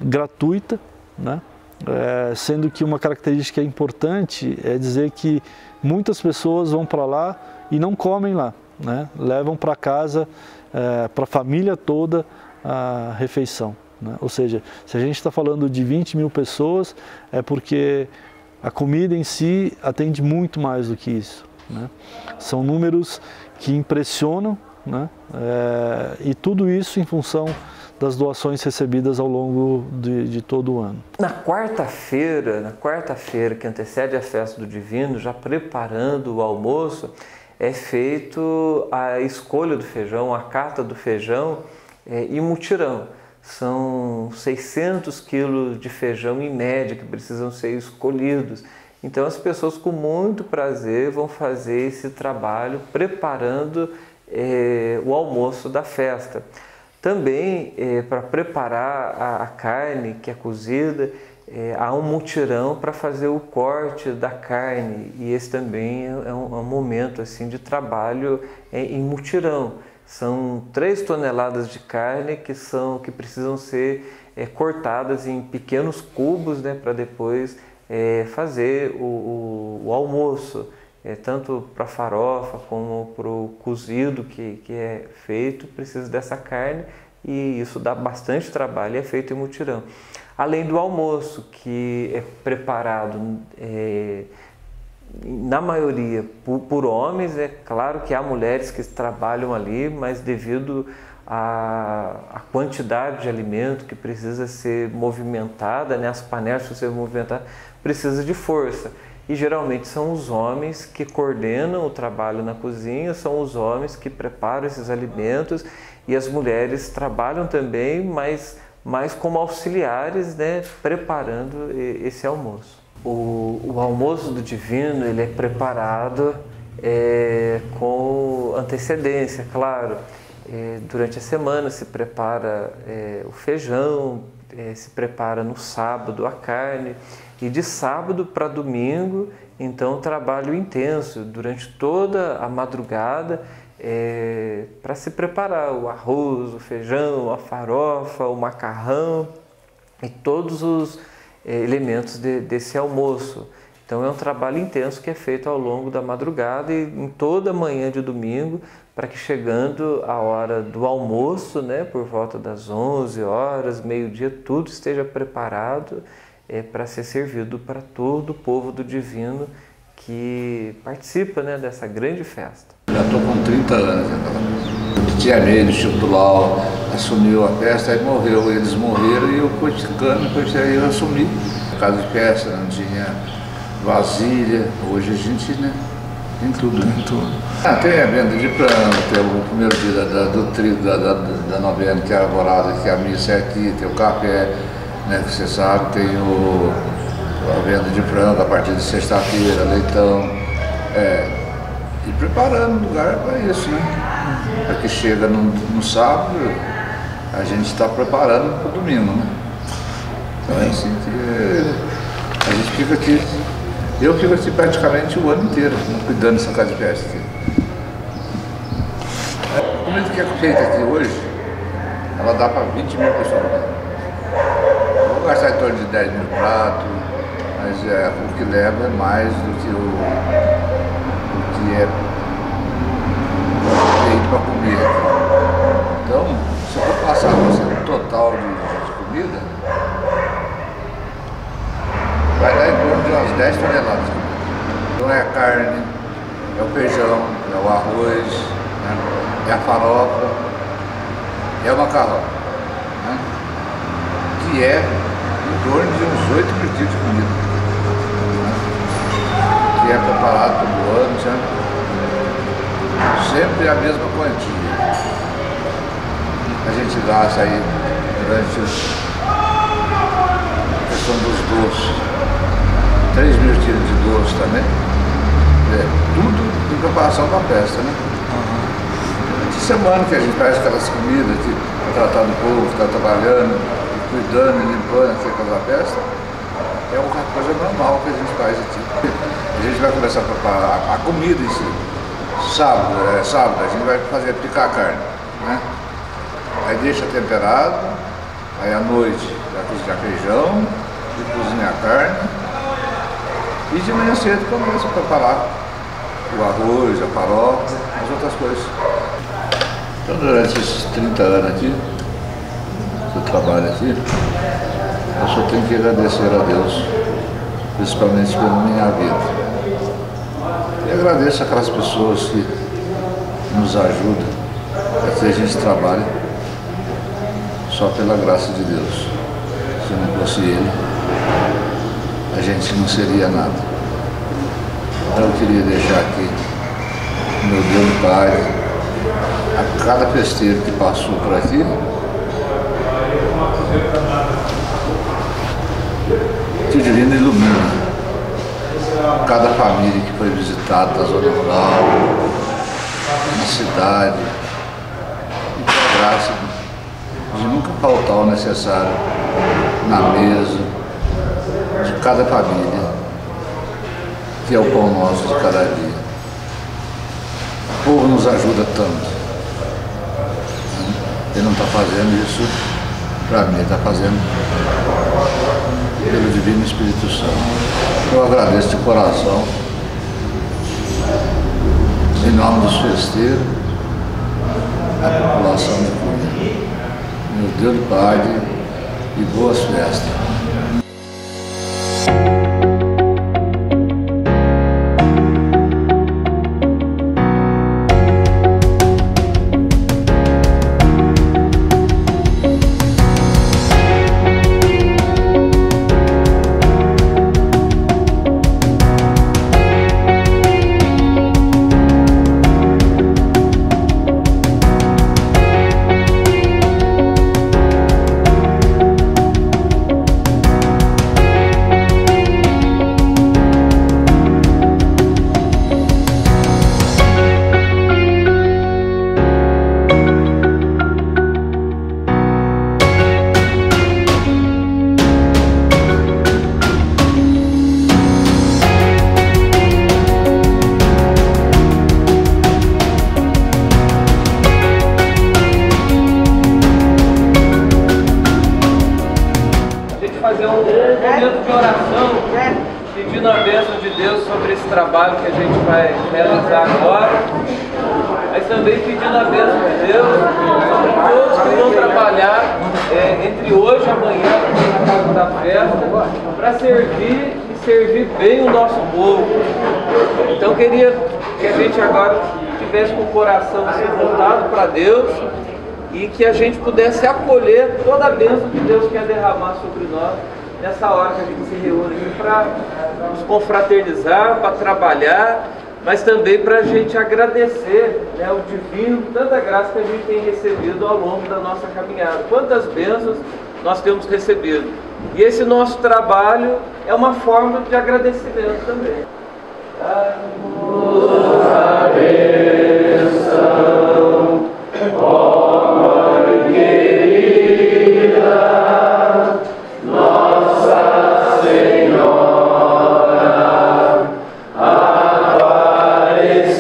gratuita, né? Sendo que uma característica importante é dizer que muitas pessoas vão para lá e não comem lá, né? Levam para casa, para a família toda, a refeição, né? Ou seja, se a gente está falando de 20 mil pessoas, é porque a comida em si atende muito mais do que isso, né? São números que impressionam, né? E tudo isso em função das doações recebidas ao longo de todo o ano. Na quarta-feira que antecede a festa do Divino, já preparando o almoço, é feito a escolha do feijão, a cata do feijão e mutirão. São 600 quilos de feijão em média que precisam ser escolhidos. Então as pessoas com muito prazer vão fazer esse trabalho preparando o almoço da festa. Também, para preparar a carne que é cozida, há um mutirão para fazer o corte da carne, e esse também é um momento assim, de trabalho em mutirão. São 3 toneladas de carne que precisam ser cortadas em pequenos cubos, né, para depois fazer o almoço. Tanto para a farofa como para o cozido que é feito, precisa dessa carne, e isso dá bastante trabalho e é feito em mutirão. Além do almoço, que é preparado na maioria por homens, é claro que há mulheres que trabalham ali, mas devido à quantidade de alimento que precisa ser movimentada, né, as panelas precisam ser movimentadas, precisa de força. E geralmente são os homens que coordenam o trabalho na cozinha, são os homens que preparam esses alimentos, e as mulheres trabalham também, mas como auxiliares, né, preparando esse almoço. O almoço do Divino ele é preparado com antecedência, claro. Durante a semana se prepara o feijão, se prepara no sábado a carne, E de sábado para domingo, então, trabalho intenso durante toda a madrugada para se preparar o arroz, o feijão, a farofa, o macarrão e todos os elementos desse almoço. Então é um trabalho intenso que é feito ao longo da madrugada e em toda a manhã de domingo, para que chegando a hora do almoço, né, por volta das 11 horas, meio-dia, tudo esteja preparado para ser servido para todo o povo do Divino que participa, né, dessa grande festa. Já estou com 30 anos. O Tia Meire, do Chico do Lau, assumiu a festa, aí morreu. Eles morreram e eu fui ficando, depois aí eu assumi. Casa de festa, não tinha vasilha, hoje a gente, né, tem tudo. Tem tudo. Tem a venda de plano, tem o primeiro dia do trigo da novena, que é a alvorada, que a missa é aqui, tem o café, né, que você sabe, tem a venda de frango a partir de sexta-feira, leitão, e preparando o lugar para isso, né? Para que chega no sábado, a gente está preparando para o domingo, né? Então é assim que a gente fica aqui. Eu fico aqui praticamente o ano inteiro, cuidando dessa casa de festa aqui. A comida que é feita aqui hoje, ela dá para 20 mil pessoas. Eu vou gastar em torno de 10 mil pratos, mas o que leva é mais do que o que é feito para comer aqui. Então, se eu for passar no total de comida, vai dar em torno de umas 10 toneladas. Então é a carne, é o feijão, é o arroz, né? É a farofa, é o macarrão, né? Que é em torno de uns 8 pedidos de comida, né? Que é preparado todo ano, sabe? Sempre a mesma quantia. A gente gasta aí durante a questão dos doces. 3 mil quilos de doce também. Tudo em preparação para a festa, né? De semana que a gente faz aquelas comidas para tratar do povo, que está trabalhando, cuidando e limpando aqui aquela festa, é uma coisa normal que a gente faz aqui. A gente vai começar a preparar a comida em si. Sábado a gente vai picar a carne, né? Aí deixa temperado, aí à noite vai cozinhar feijão e cozinhar a carne. E de manhã cedo começa a preparar o arroz, a farofa, as outras coisas. Então durante esses 30 anos aqui, que eu trabalho aqui, eu só tenho que agradecer a Deus, principalmente pela minha vida. E agradeço aquelas pessoas que nos ajudam, para que a gente trabalhe só pela graça de Deus. Se não fosse Ele, a gente não seria nada. Então eu queria deixar aqui, meu Deus Pai, a cada festeiro que passou por aqui, que o Divino ilumina cada família que foi visitada da zona rural, na cidade, e com a graça de nunca faltar o necessário na mesa de cada família, que é o pão nosso de cada dia. O povo nos ajuda tanto. Ele não está fazendo isso para mim, ele está fazendo pelo Divino Espírito Santo. Eu agradeço de coração, em nome dos festeiros, a população de Cunha. Meu Deus e Pai, e boas festas. pedindo a bênção de Deus sobre esse trabalho que a gente vai realizar agora, mas também pedindo a bênção de Deus sobre todos que vão trabalhar entre hoje e amanhã na casa da festa, para servir e servir bem o nosso povo. Então queria que a gente agora tivesse com o coração assim, voltado para Deus, e que a gente pudesse acolher toda a bênção que Deus quer derramar sobre nós nessa hora que a gente se reúne aqui para nos confraternizar, para trabalhar, mas também para a gente agradecer, né, o divino, tanta graça que a gente tem recebido ao longo da nossa caminhada. Quantas bênçãos nós temos recebido. E esse nosso trabalho é uma forma de agradecimento também. Dai-nos a bênção, ó Mãe querida, Nossa Senhora Aparecida,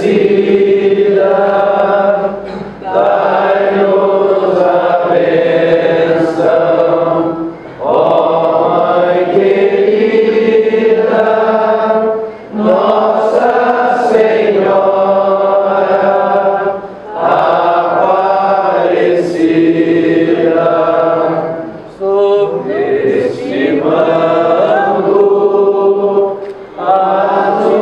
dai-nos a bênção, ó Mãe querida, Nossa Senhora Aparecida, subestimando azul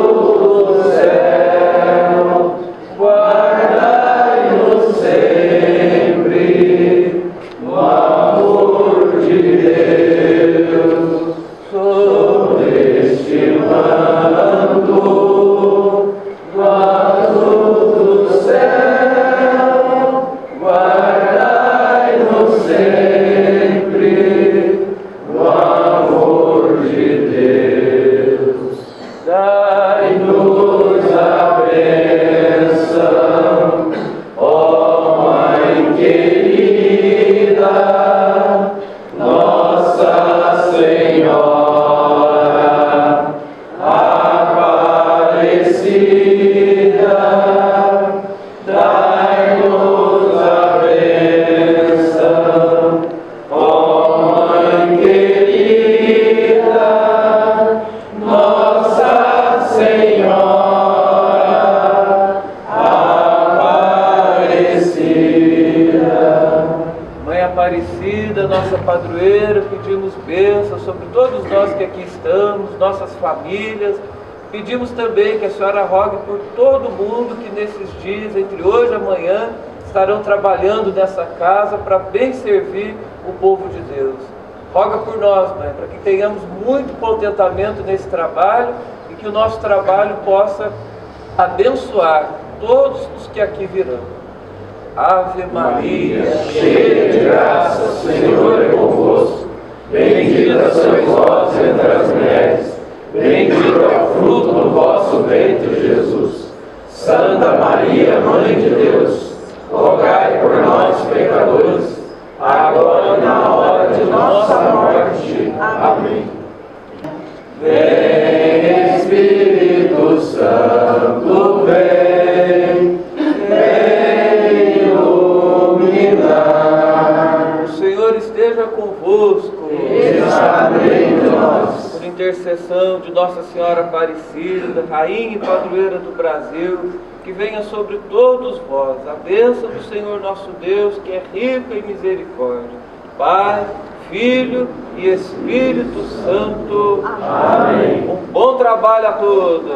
do céu, guardai-nos sempre no amor de Deus, subestimando o azul do céu, guardai-nos sempre no amor de Deus. Dai-nos a bênção, ó Mãe querida, Nossa Senhora Aparecida, dai-nos a bênção, ó Mãe querida, Nossa Senhora Aparecida. Mãe Aparecida, nossa padroeira, pedimos bênçãos sobre todos nós que aqui estamos, nossas famílias. Pedimos também que a senhora rogue por todo mundo que nesses dias, entre hoje e amanhã, estarão trabalhando nessa casa para bem servir o povo de Deus. Roga por nós, Mãe, para que tenhamos muito contentamento nesse trabalho e que o nosso trabalho possa abençoar todos os que aqui virão. Ave Maria, cheia de graça, o Senhor é convosco. Bendita sois vós entre as mulheres, bendito é o fruto do vosso ventre, Jesus. Santa Maria, Mãe de Deus, rogai por nós, pecadores, agora e na hora de nossa morte. Amém. Vem, Espírito Santo, vem, vem iluminar. O Senhor esteja convosco. Está entre nós. Por intercessão de Nossa Senhora Aparecida, Rainha e Padroeira do Brasil, que venha sobre todos vós a bênção do Senhor nosso Deus, que é rico em misericórdia. Pai, Filho e Espírito Santo. Amém. Um bom trabalho a todos.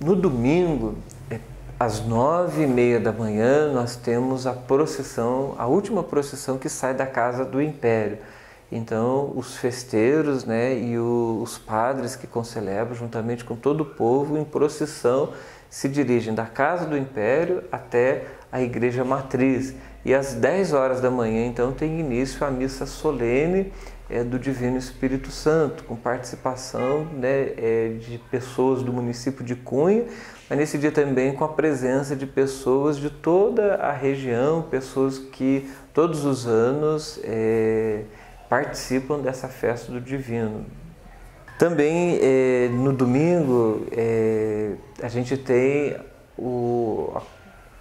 No domingo, às 9h30 da manhã, nós temos a procissão, a última procissão que sai da Casa do Império. Então, os festeiros, né, e os padres que concelebram, juntamente com todo o povo, em procissão, se dirigem da Casa do Império até a Igreja Matriz. E às 10 horas da manhã, então, tem início a missa solene do Divino Espírito Santo, com participação, né, de pessoas do município de Cunha, mas nesse dia também com a presença de pessoas de toda a região, pessoas que todos os anos participam dessa festa do Divino. Também no domingo a gente tem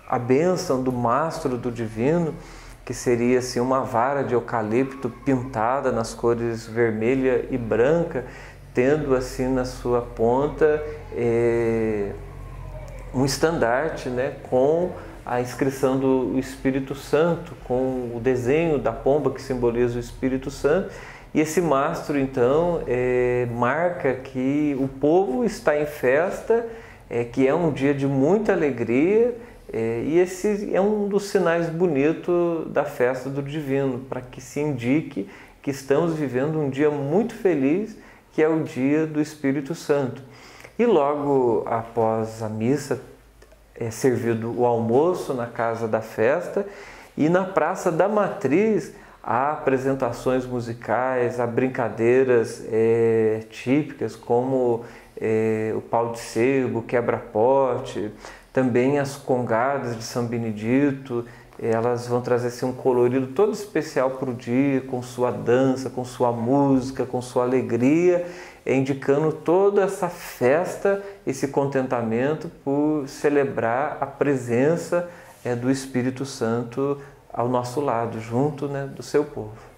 a bênção do mastro do Divino, que seria assim, uma vara de eucalipto pintada nas cores vermelha e branca, tendo assim na sua ponta um estandarte, né, com a inscrição do Espírito Santo, com o desenho da pomba que simboliza o Espírito Santo. E esse mastro, então, marca que o povo está em festa, que é um dia de muita alegria, E esse é um dos sinais bonitos da festa do Divino, para que se indique que estamos vivendo um dia muito feliz, que é o dia do Espírito Santo. E logo após a missa é servido o almoço na casa da festa, e na Praça da Matriz há apresentações musicais, há brincadeiras típicas como o pau de sebo, quebra-pote, também as congadas de São Benedito. Elas vão trazer assim, um colorido todo especial para o dia, com sua dança, com sua música, com sua alegria, indicando toda essa festa, esse contentamento por celebrar a presença do Espírito Santo ao nosso lado, junto, né, do seu povo.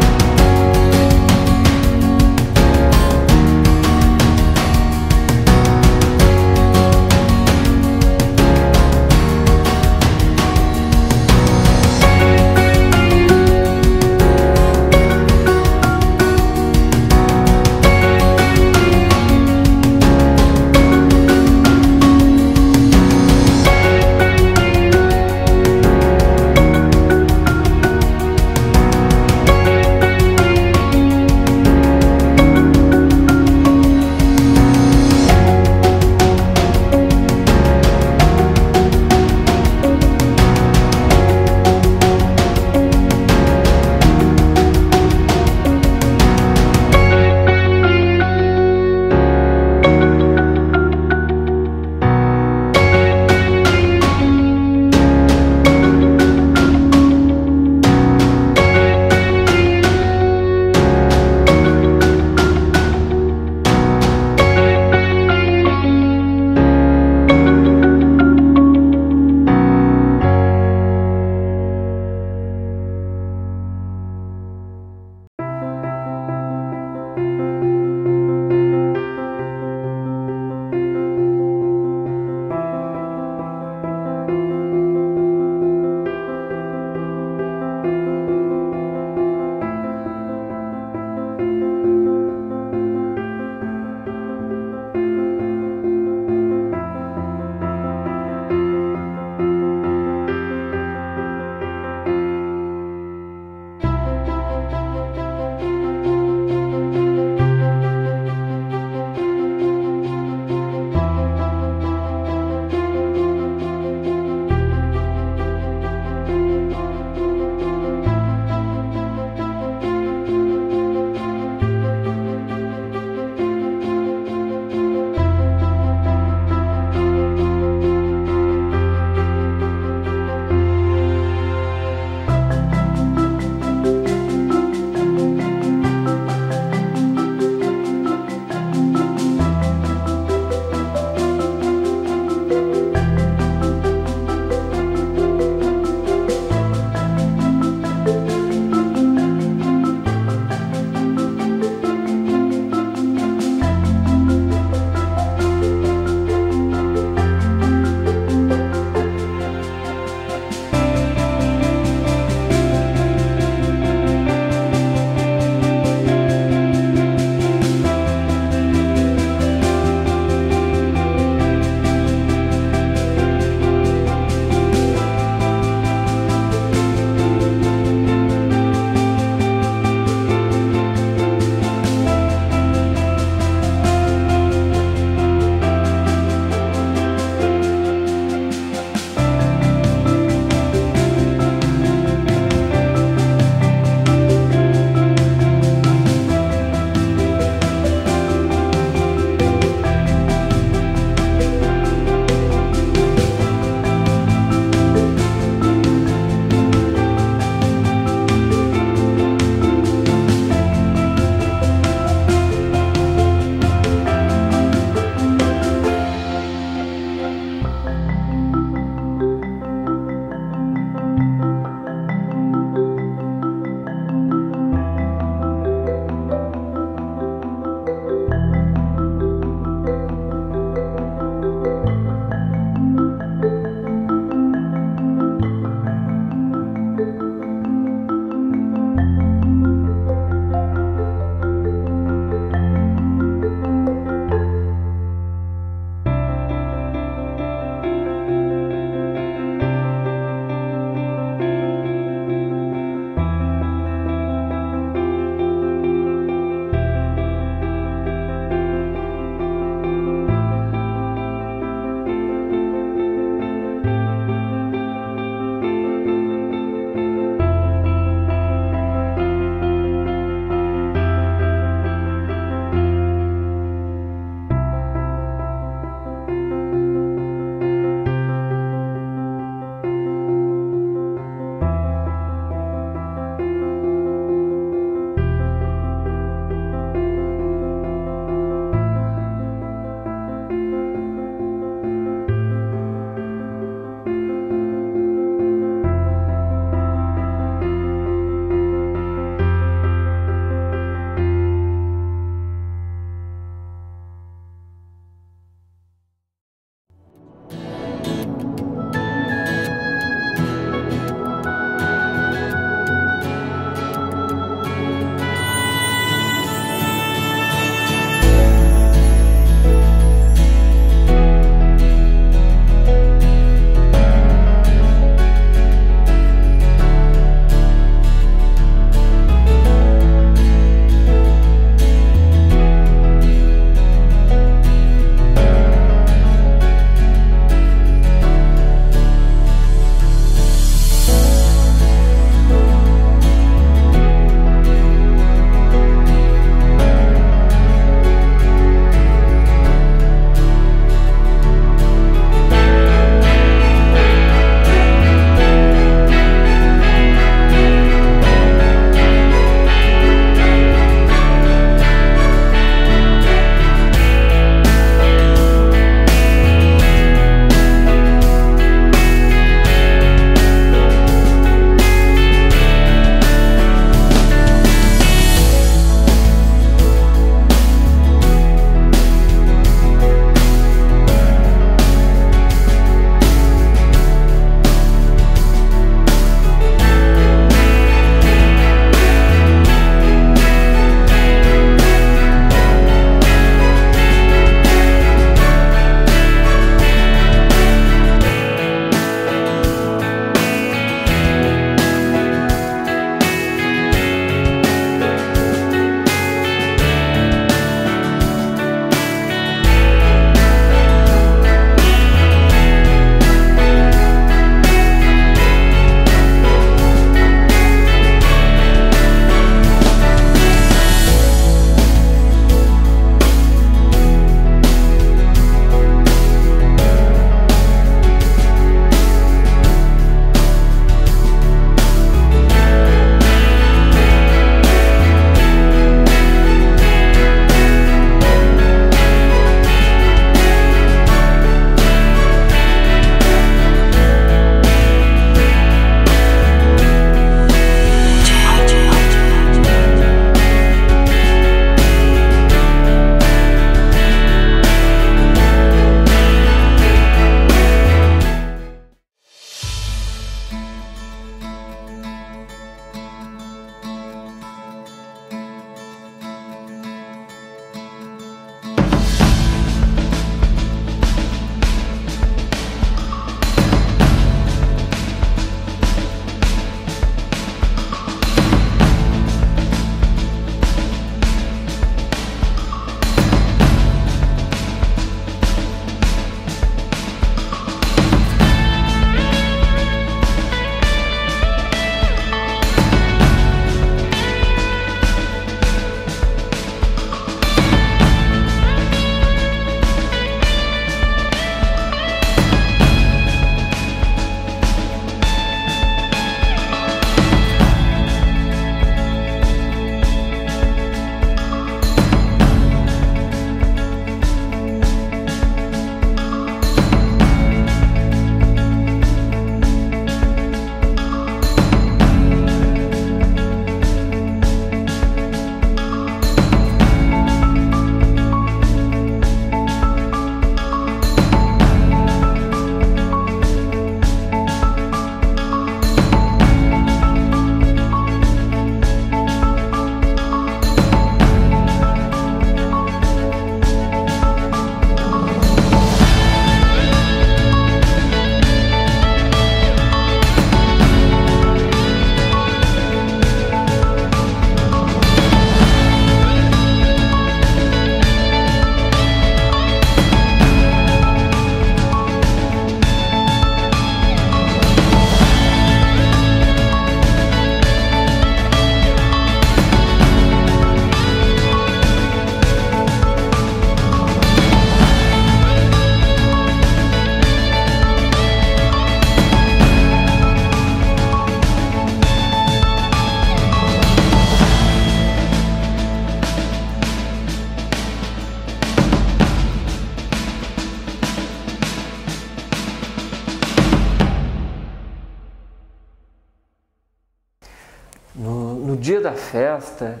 dia da festa,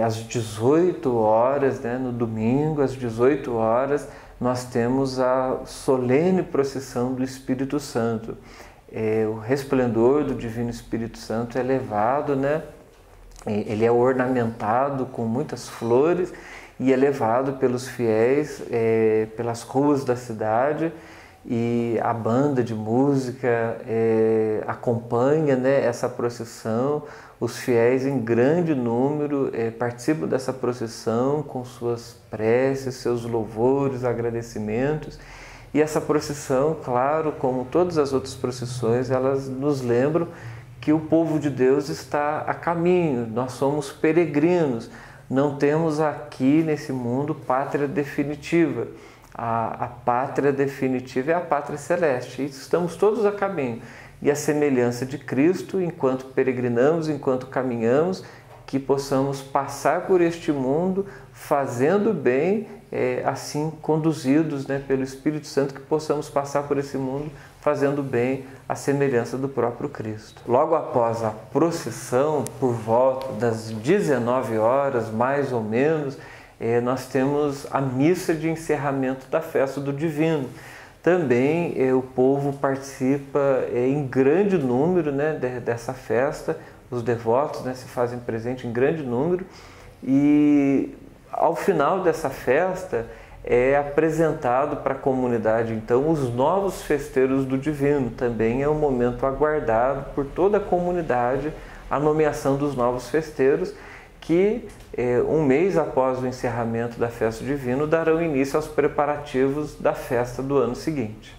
às 18 horas, né, no domingo, às 18 horas, nós temos a solene procissão do Espírito Santo. O resplendor do Divino Espírito Santo é levado, né? Ele é ornamentado com muitas flores e é levado pelos fiéis pelas ruas da cidade, e a banda de música acompanha, né, essa procissão. Os fiéis em grande número participam dessa procissão com suas preces, seus louvores, agradecimentos. E essa procissão, claro, como todas as outras procissões, elas nos lembram que o povo de Deus está a caminho, nós somos peregrinos, não temos aqui nesse mundo pátria definitiva. A pátria definitiva é a pátria celeste, e estamos todos a caminho. E a semelhança de Cristo, enquanto peregrinamos, enquanto caminhamos, que possamos passar por este mundo fazendo bem, assim conduzidos, né, pelo Espírito Santo, que possamos passar por esse mundo fazendo bem à semelhança do próprio Cristo. Logo após a procissão, por volta das 19 horas, mais ou menos, nós temos a missa de encerramento da festa do Divino. Também o povo participa em grande número, né, dessa festa, os devotos, né, se fazem presente em grande número, e ao final dessa festa é apresentado para a comunidade, então, os novos festeiros do Divino. Também é um momento aguardado por toda a comunidade, a nomeação dos novos festeiros, que um mês após o encerramento da festa do Divino darão início aos preparativos da festa do ano seguinte.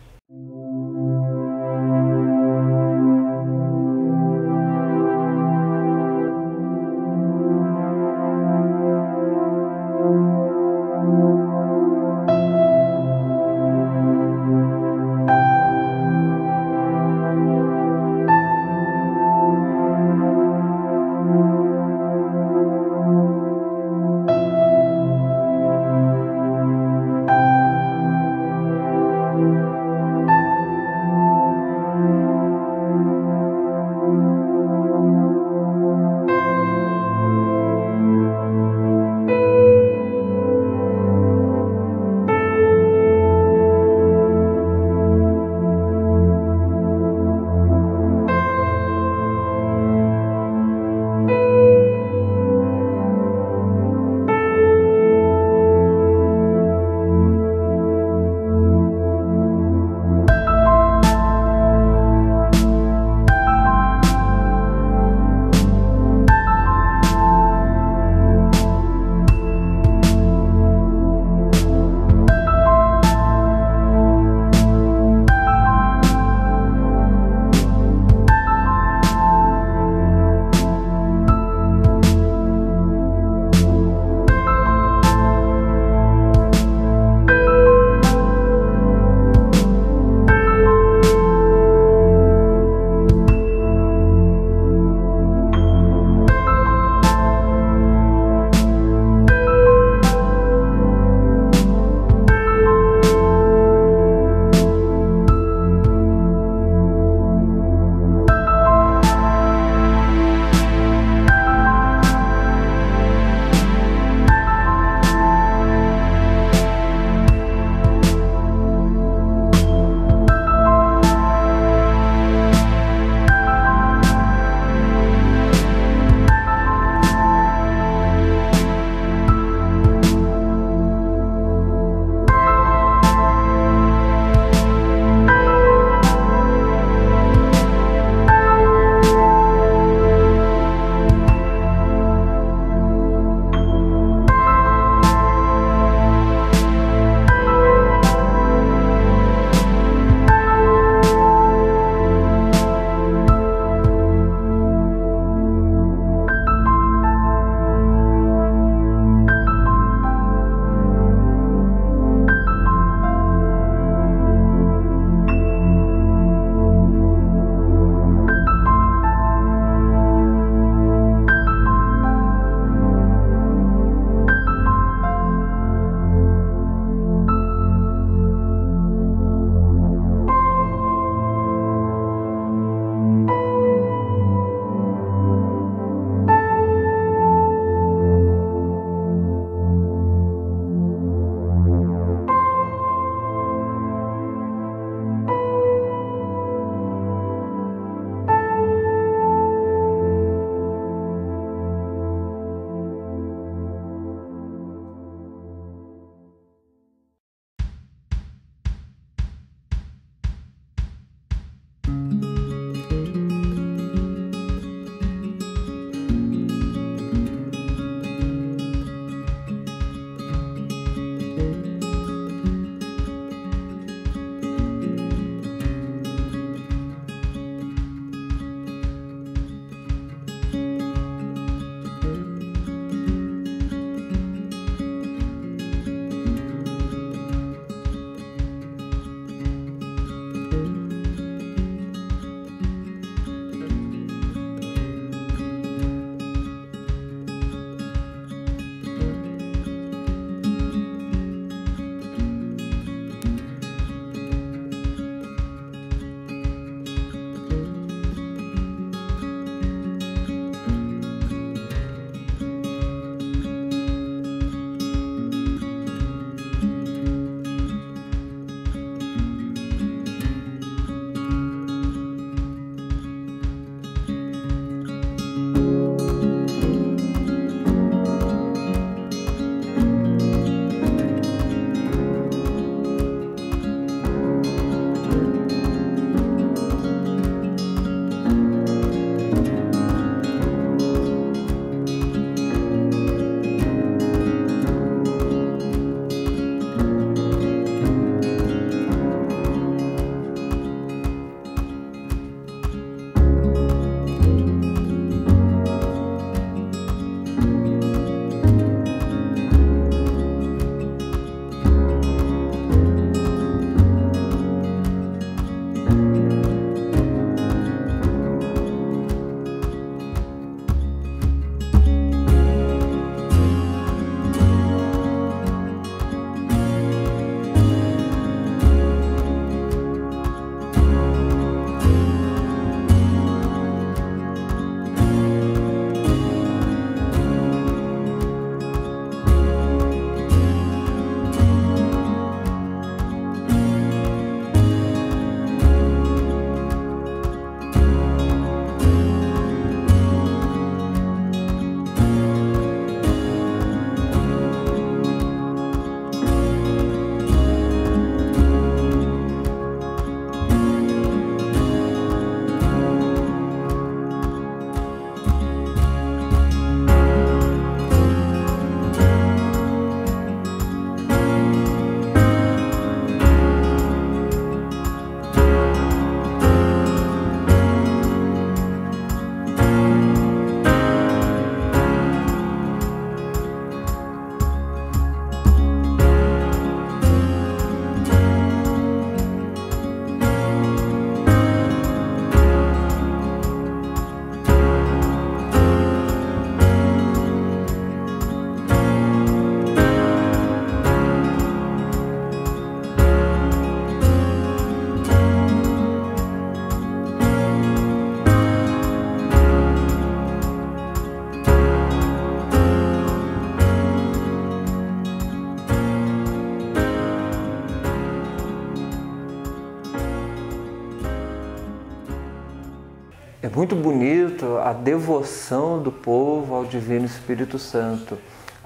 É muito bonito a devoção do povo ao Divino Espírito Santo.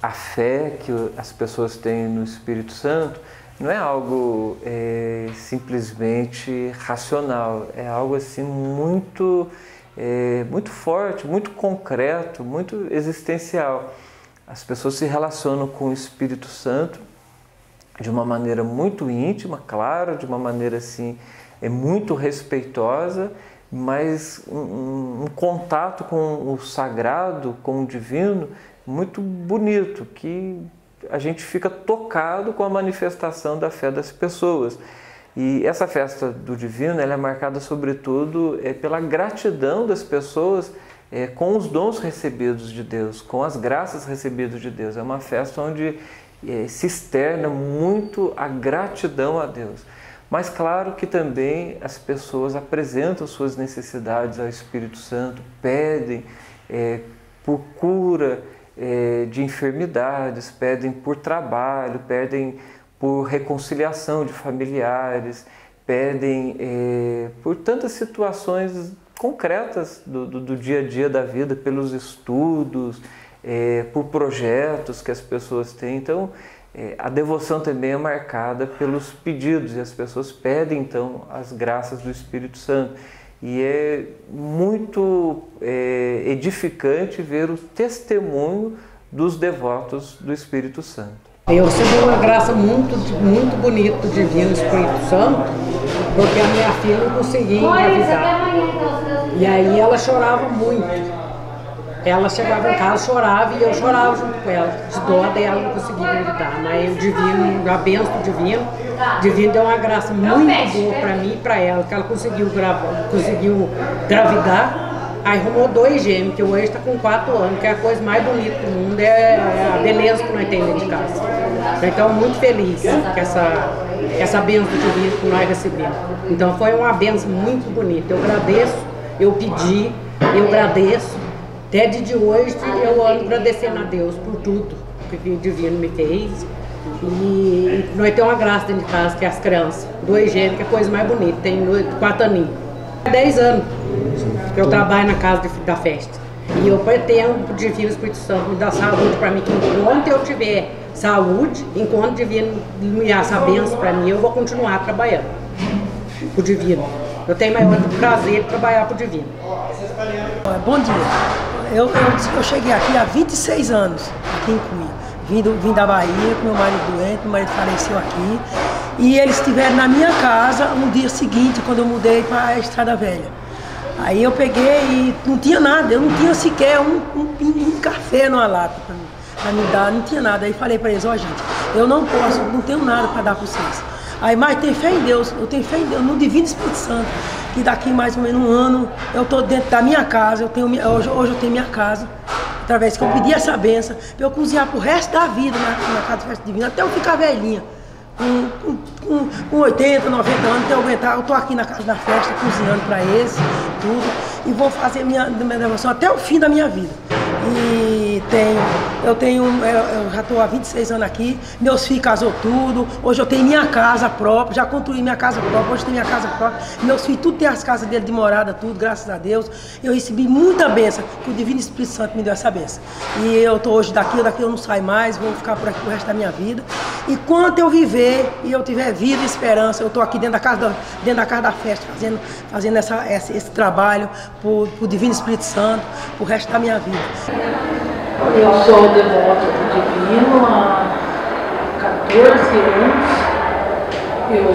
A fé que as pessoas têm no Espírito Santo não é algo simplesmente racional, é algo assim muito forte, muito concreto, muito existencial. As pessoas se relacionam com o Espírito Santo de uma maneira muito íntima, claro, de uma maneira assim muito respeitosa, mas um contato com o sagrado, com o divino, muito bonito, que a gente fica tocado com a manifestação da fé das pessoas. E essa festa do divino, ela é marcada sobretudo pela gratidão das pessoas com os dons recebidos de Deus, com as graças recebidas de Deus. É uma festa onde se externa muito a gratidão a Deus. Mas claro que também as pessoas apresentam suas necessidades ao Espírito Santo, pedem por cura de enfermidades, pedem por trabalho, pedem por reconciliação de familiares, pedem por tantas situações concretas do dia a dia da vida, pelos estudos, por projetos que as pessoas têm. Então, a devoção também é marcada pelos pedidos, e as pessoas pedem então as graças do Espírito Santo. E é muito edificante ver o testemunho dos devotos do Espírito Santo. Eu recebi uma graça muito bonita do Divino Espírito Santo, porque a minha filha não conseguia engravidar. E aí ela chorava muito. Ela chegava em casa, chorava, e eu chorava junto com ela, de dó dela não conseguia engravidar. Mas o Divino, a bênção do Divino deu uma graça muito boa para mim e para ela, que ela conseguiu engravidar. Aí arrumou 2 gêmeos, que hoje está com 4 anos, que é a coisa mais bonita do mundo, é a beleza que nós temos dentro de casa. Então, muito feliz com essa bênção do Divino que nós recebemos. Então, foi uma bênção muito bonita. Eu agradeço, eu pedi, eu agradeço. Até de hoje eu ando agradecendo a Deus por tudo que o Divino me fez. E nós temos uma graça dentro de casa, que é as crianças. 2 gêmeos, que é a coisa mais bonita, tem 4 aninhos. 10 anos que eu trabalho na casa da festa. E eu pretendo que o Divino Espírito Santo me dá saúde para mim, que enquanto eu tiver saúde, enquanto o Divino me dá essa bênção para mim, eu vou continuar trabalhando com o Divino. Eu tenho maior prazer de trabalhar com o Divino. Bom dia. Eu cheguei aqui há 26 anos, aqui em Cuiabá. Vim da Bahia, com meu marido doente, meu marido faleceu aqui. E eles estiveram na minha casa no dia seguinte, quando eu mudei para a Estrada Velha. Aí eu peguei e não tinha nada, eu não tinha sequer um café numa lata para me dar, não tinha nada. Aí falei para eles, ó gente, eu não posso, não tenho nada para dar para vocês. Aí, mas tem fé em Deus, eu tenho fé em Deus, no Divino Espírito Santo, que daqui mais ou menos 1 ano eu estou dentro da minha casa, hoje eu tenho minha casa, através que eu pedi essa benção, para eu cozinhar pro resto da vida na casa da festa divina, até eu ficar velhinha, com 80, 90 anos, até eu aguentar. Eu estou aqui na casa da festa, cozinhando para eles, tudo, e vou fazer minha devoção até o fim da minha vida. E eu já estou há 26 anos aqui, meus filhos casou tudo, hoje eu tenho minha casa própria, já construí minha casa própria, hoje tenho minha casa própria, meus filhos tudo tem as casas dele de morada, tudo, graças a Deus. Eu recebi muita bênção, que o Divino Espírito Santo me deu essa bênção. E eu estou hoje daqui eu não saio mais, vou ficar por aqui pro resto da minha vida. E quanto eu viver e eu tiver vida e esperança, eu estou aqui dentro da casa da festa, fazendo esse trabalho pro Divino Espírito Santo, pro resto da minha vida. Eu sou devota do Divino há 14 anos. Eu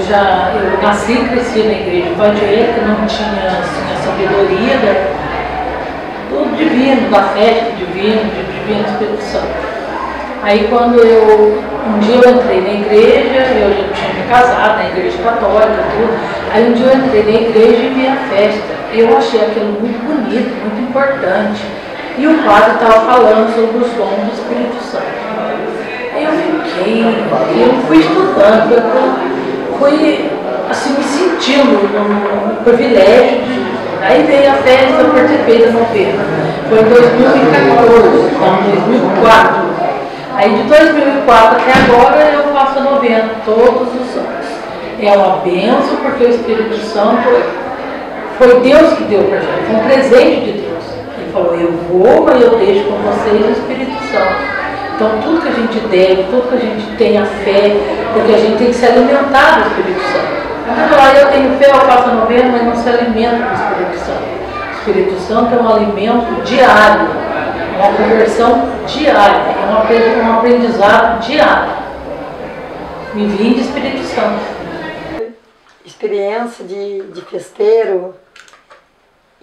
nasci e cresci na igreja evangélica, não tinha assim, a sabedoria do Divino, da festa do Divino Espírito Santo. Aí quando um dia eu entrei na igreja, eu já tinha me casado na igreja católica, tudo. Aí um dia eu entrei na igreja e vi a festa. Eu achei aquilo muito bonito, muito importante. E o padre estava falando sobre os dons do Espírito Santo. Aí eu fui estudando, eu fui assim, me sentindo no privilégio de... Aí veio a festa, eu participei da novena. Foi em 2014, então 2004. Aí de 2004 até agora eu faço a novena todos os anos. É uma bênção porque o Espírito Santo Foi Deus que deu para a gente, foi um presente de Deus. Ele falou, eu vou, mas eu deixo com vocês o Espírito Santo. Então tudo que a gente deve, tudo que a gente tem a fé, porque a gente tem que se alimentar do Espírito Santo. Então, eu tenho fé, eu faço a novena, mas não se alimenta do Espírito Santo. O Espírito Santo é um alimento diário, uma conversão diária, é um aprendizado diário. Me vinde Espírito Santo. Experiência de festeiro,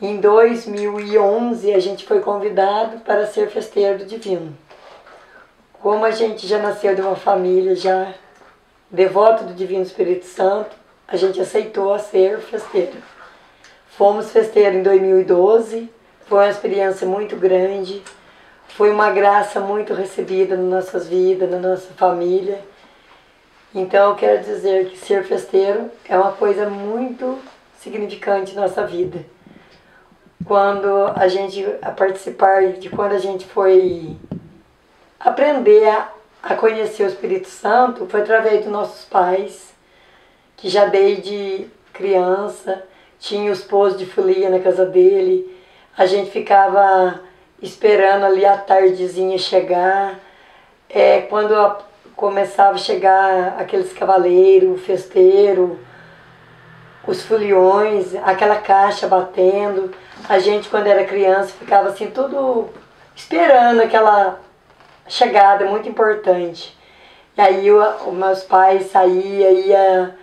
em 2011 a gente foi convidado para ser festeiro do Divino. Como a gente já nasceu de uma família já devota do Divino Espírito Santo, a gente aceitou a ser festeiro. Fomos festeiro em 2012, foi uma experiência muito grande, foi uma graça muito recebida nas nossas vidas, na nossa família. Então eu quero dizer que ser festeiro é uma coisa muito significante na nossa vida. Quando a gente quando a gente foi aprender a conhecer o Espírito Santo, foi através dos nossos pais, que já desde criança tinha os pozos de folia na casa dele. A gente ficava esperando ali a tardezinha chegar. Quando começava a chegar aqueles cavaleiros, festeiros, os foliões, aquela caixa batendo. A gente, quando era criança, ficava assim tudo esperando aquela chegada muito importante. E aí os meus pais saíam, ia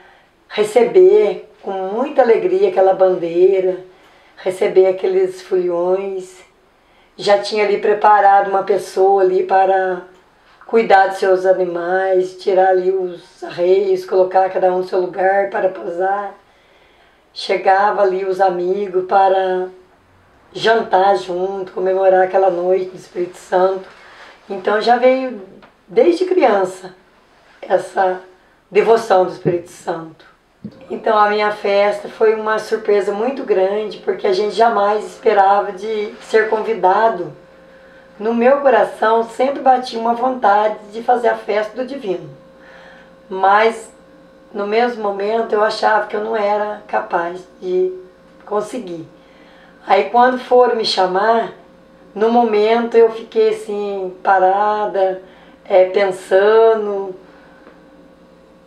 receber com muita alegria aquela bandeira, receber aqueles foliões. Já tinha ali preparado uma pessoa ali para cuidar dos seus animais, tirar ali os arreios, colocar cada um no seu lugar para posar. Chegava ali os amigos para jantar junto, comemorar aquela noite do Espírito Santo. Então já veio desde criança essa devoção do Espírito Santo. Então a minha festa foi uma surpresa muito grande, porque a gente jamais esperava de ser convidado. No meu coração sempre batia uma vontade de fazer a festa do Divino. Mas no mesmo momento eu achava que eu não era capaz de conseguir. Aí quando foram me chamar, no momento eu fiquei assim, parada, pensando,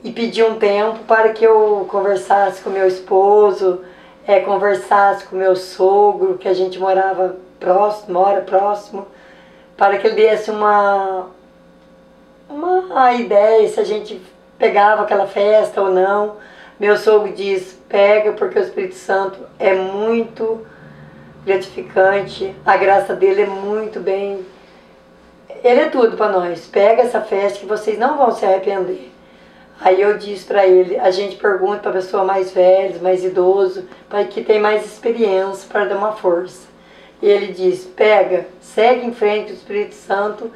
e pedi um tempo para que eu conversasse com meu esposo, conversasse com meu sogro, que a gente mora próximo, para que ele desse uma ideia se a gente pegava aquela festa ou não. Meu sogro diz, pega, porque o Espírito Santo é muito gratificante, a graça dele é muito bem, ele é tudo para nós, pega essa festa que vocês não vão se arrepender. Aí eu disse para ele, a gente pergunta para a pessoa mais velha, mais idoso, para que tem mais experiência, para dar uma força. E ele diz, pega, segue em frente, o Espírito Santo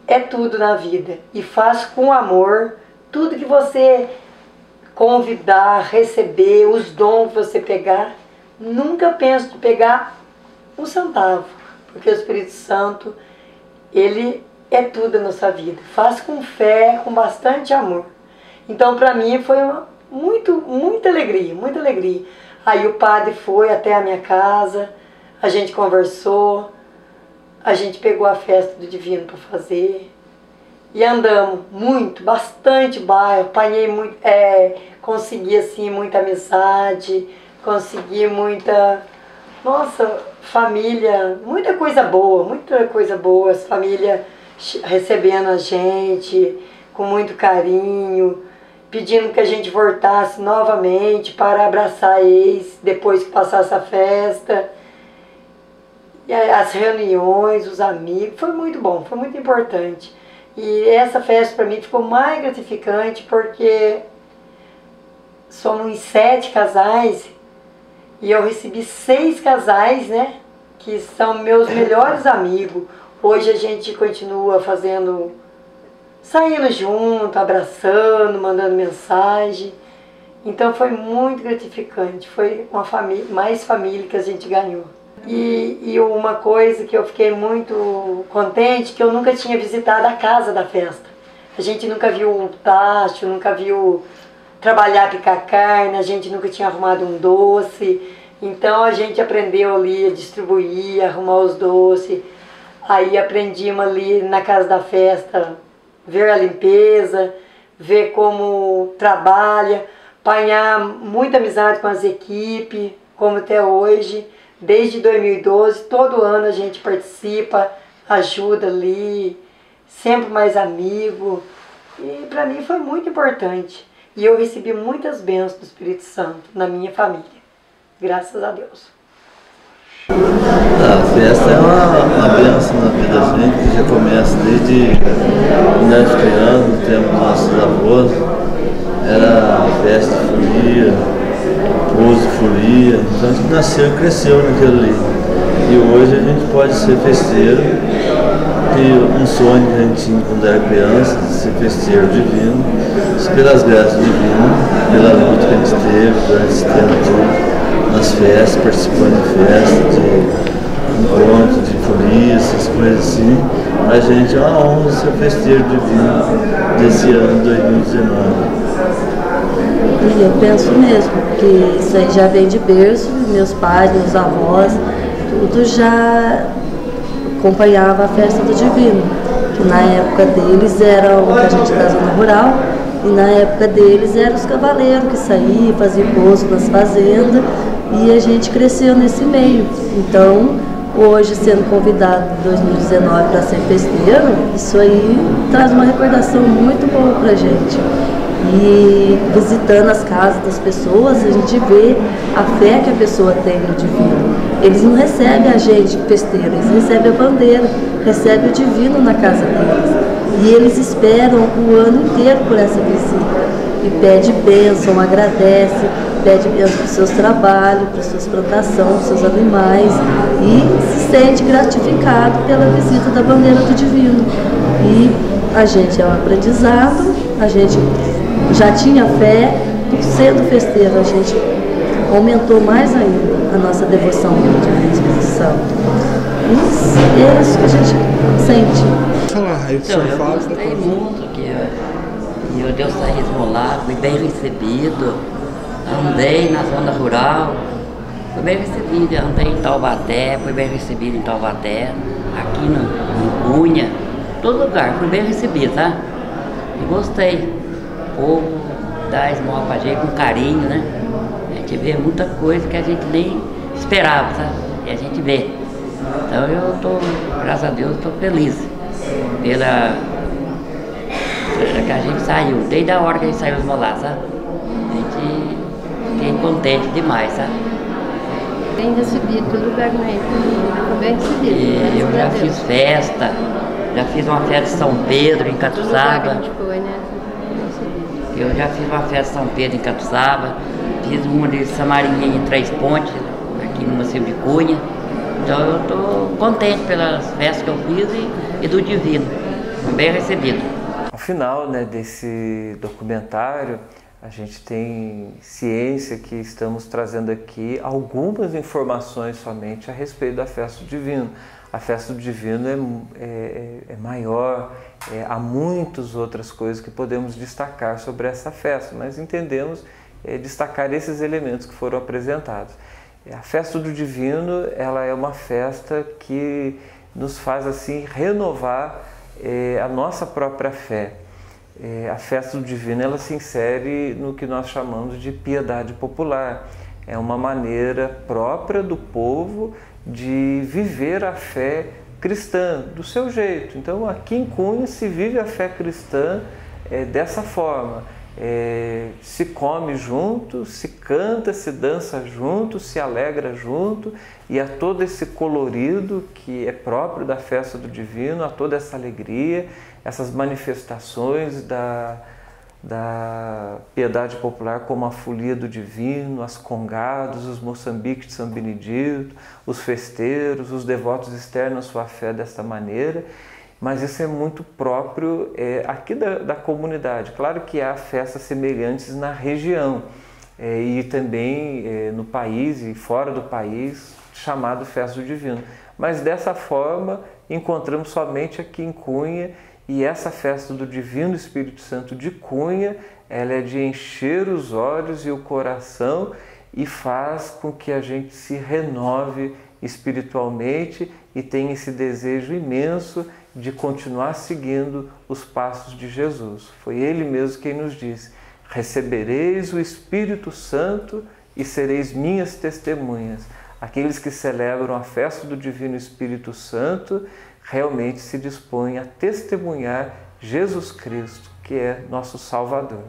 é tudo na vida, e faz com amor tudo que você convidar, receber, os dons que você pegar. Nunca pense de pegar um centavo, porque o Espírito Santo, ele é tudo na nossa vida. Faz com fé, com bastante amor. Então, para mim, foi muita alegria, muita alegria. Aí o padre foi até a minha casa, a gente conversou, a gente pegou a festa do Divino para fazer. E andamos bastante bairro, apanhei muito, consegui assim muita amizade, consegui muita, família, muita coisa boa, as famílias recebendo a gente com muito carinho, pedindo que a gente voltasse novamente para abraçar eles depois que passasse a festa. E as reuniões, os amigos, foi muito bom, foi muito importante. E essa festa para mim ficou mais gratificante porque somos 7 casais e eu recebi 6 casais, né, que são meus melhores amigos. Hoje a gente continua saindo junto, abraçando, mandando mensagem. Então foi muito gratificante, foi mais família que a gente ganhou. E uma coisa que eu fiquei muito contente, que eu nunca tinha visitado a casa da festa. A gente nunca viu o tacho, nunca viu trabalhar, picar carne, a gente nunca tinha arrumado um doce. Então a gente aprendeu ali a distribuir, a arrumar os doces. Aí aprendimos ali na casa da festa, ver a limpeza, ver como trabalha, apanhar muita amizade com as equipes, como até hoje. Desde 2012, todo ano a gente participa, ajuda ali, sempre mais amigo. E para mim foi muito importante. E eu recebi muitas bênçãos do Espírito Santo na minha família. Graças a Deus. A festa é uma bênção na vida da gente, que já começa desde nós crianças, no tempo dos nossos avós. Era festa de folia, pouso de folia. Então a gente nasceu e cresceu naquilo ali. E hoje a gente pode ser festeiro, que um sonho que a gente tinha quando era criança, de ser festeiro divino, pelas graças divinas, pela luta que a gente teve durante esse tempo todo. Nas festas, participando de festas, de encontros, de folia, essas coisas assim. A gente é uma honra ser festeiro divino desse ano 2019. Eu penso mesmo, que isso aí já vem de berço, meus pais, meus avós, tudo já acompanhava a festa do Divino, que na época deles era o que a gente da zona rural, e na época deles eram os cavaleiros que saíam, faziam pouso nas fazendas, e a gente cresceu nesse meio. Então, hoje, sendo convidado em 2019 para ser festeiro, isso aí traz uma recordação muito boa para a gente. E visitando as casas das pessoas, a gente vê a fé que a pessoa tem no Divino. Eles não recebem a gente festeiro, eles recebem a bandeira, recebem o Divino na casa deles. E eles esperam o ano inteiro por essa visita. E pede bênção, agradece, pede bênção para os seus trabalhos, para as suas plantações, para os seus animais, e se sente gratificado pela visita da bandeira do Divino. E a gente é um aprendizado, a gente já tinha fé, e sendo festeiro a gente aumentou mais ainda a nossa devoção ao Divino Espírito Santo. Isso é isso que a gente sente. Eu gostei muito que eu deu sair esmolado, fui bem recebido, andei na zona rural, fui bem recebido, andei em Taubaté, fui bem recebido em Taubaté, aqui em Cunha, todo lugar, fui bem recebido, tá? E gostei. O povo dá esmola pra gente com carinho, né? A gente vê muita coisa que a gente nem esperava, sabe? E a gente vê. Então eu tô, graças a Deus, tô feliz pela que a gente saiu, desde a hora que a gente saiu esmolar, sabe? A gente fiquei contente demais, sabe? Bem recebido, todo lugar que eu bem recebido. Eu já fiz festa, já fiz uma festa de São Pedro em Catuçaba. Eu já fiz uma festa de São Pedro em Catuçaba, fiz uma de Samarinha em Três Pontes, aqui no município de Cunha. Então eu estou contente pelas festas que eu fiz e do Divino, bem recebido. Ao final, né, desse documentário, a gente tem ciência que estamos trazendo aqui algumas informações somente a respeito da festa do Divino. A festa do Divino é maior, há muitas outras coisas que podemos destacar sobre essa festa, mas entendemos destacar esses elementos que foram apresentados. A festa do Divino, ela é uma festa que nos faz assim renovar a nossa própria fé. A festa do Divino, ela se insere no que nós chamamos de piedade popular. É uma maneira própria do povo de viver a fé cristã, do seu jeito. Então, aqui em Cunha se vive a fé cristã dessa forma. Se come junto, se canta, se dança junto, se alegra junto, e há todo esse colorido que é próprio da festa do Divino, há toda essa alegria, essas manifestações da piedade popular, como a folia do Divino, as congados, os moçambiques de São Benedito, os festeiros, os devotos externam sua fé desta maneira. Mas isso é muito próprio aqui da comunidade. Claro que há festas semelhantes na região e também no país e fora do país, chamado Festa do Divino. Mas dessa forma encontramos somente aqui em Cunha, e essa festa do Divino Espírito Santo de Cunha, ela é de encher os olhos e o coração e faz com que a gente se renove espiritualmente e tenha esse desejo imenso de continuar seguindo os passos de Jesus. Foi Ele mesmo quem nos disse: recebereis o Espírito Santo e sereis minhas testemunhas. Aqueles que celebram a festa do Divino Espírito Santo realmente se dispõem a testemunhar Jesus Cristo, que é nosso Salvador.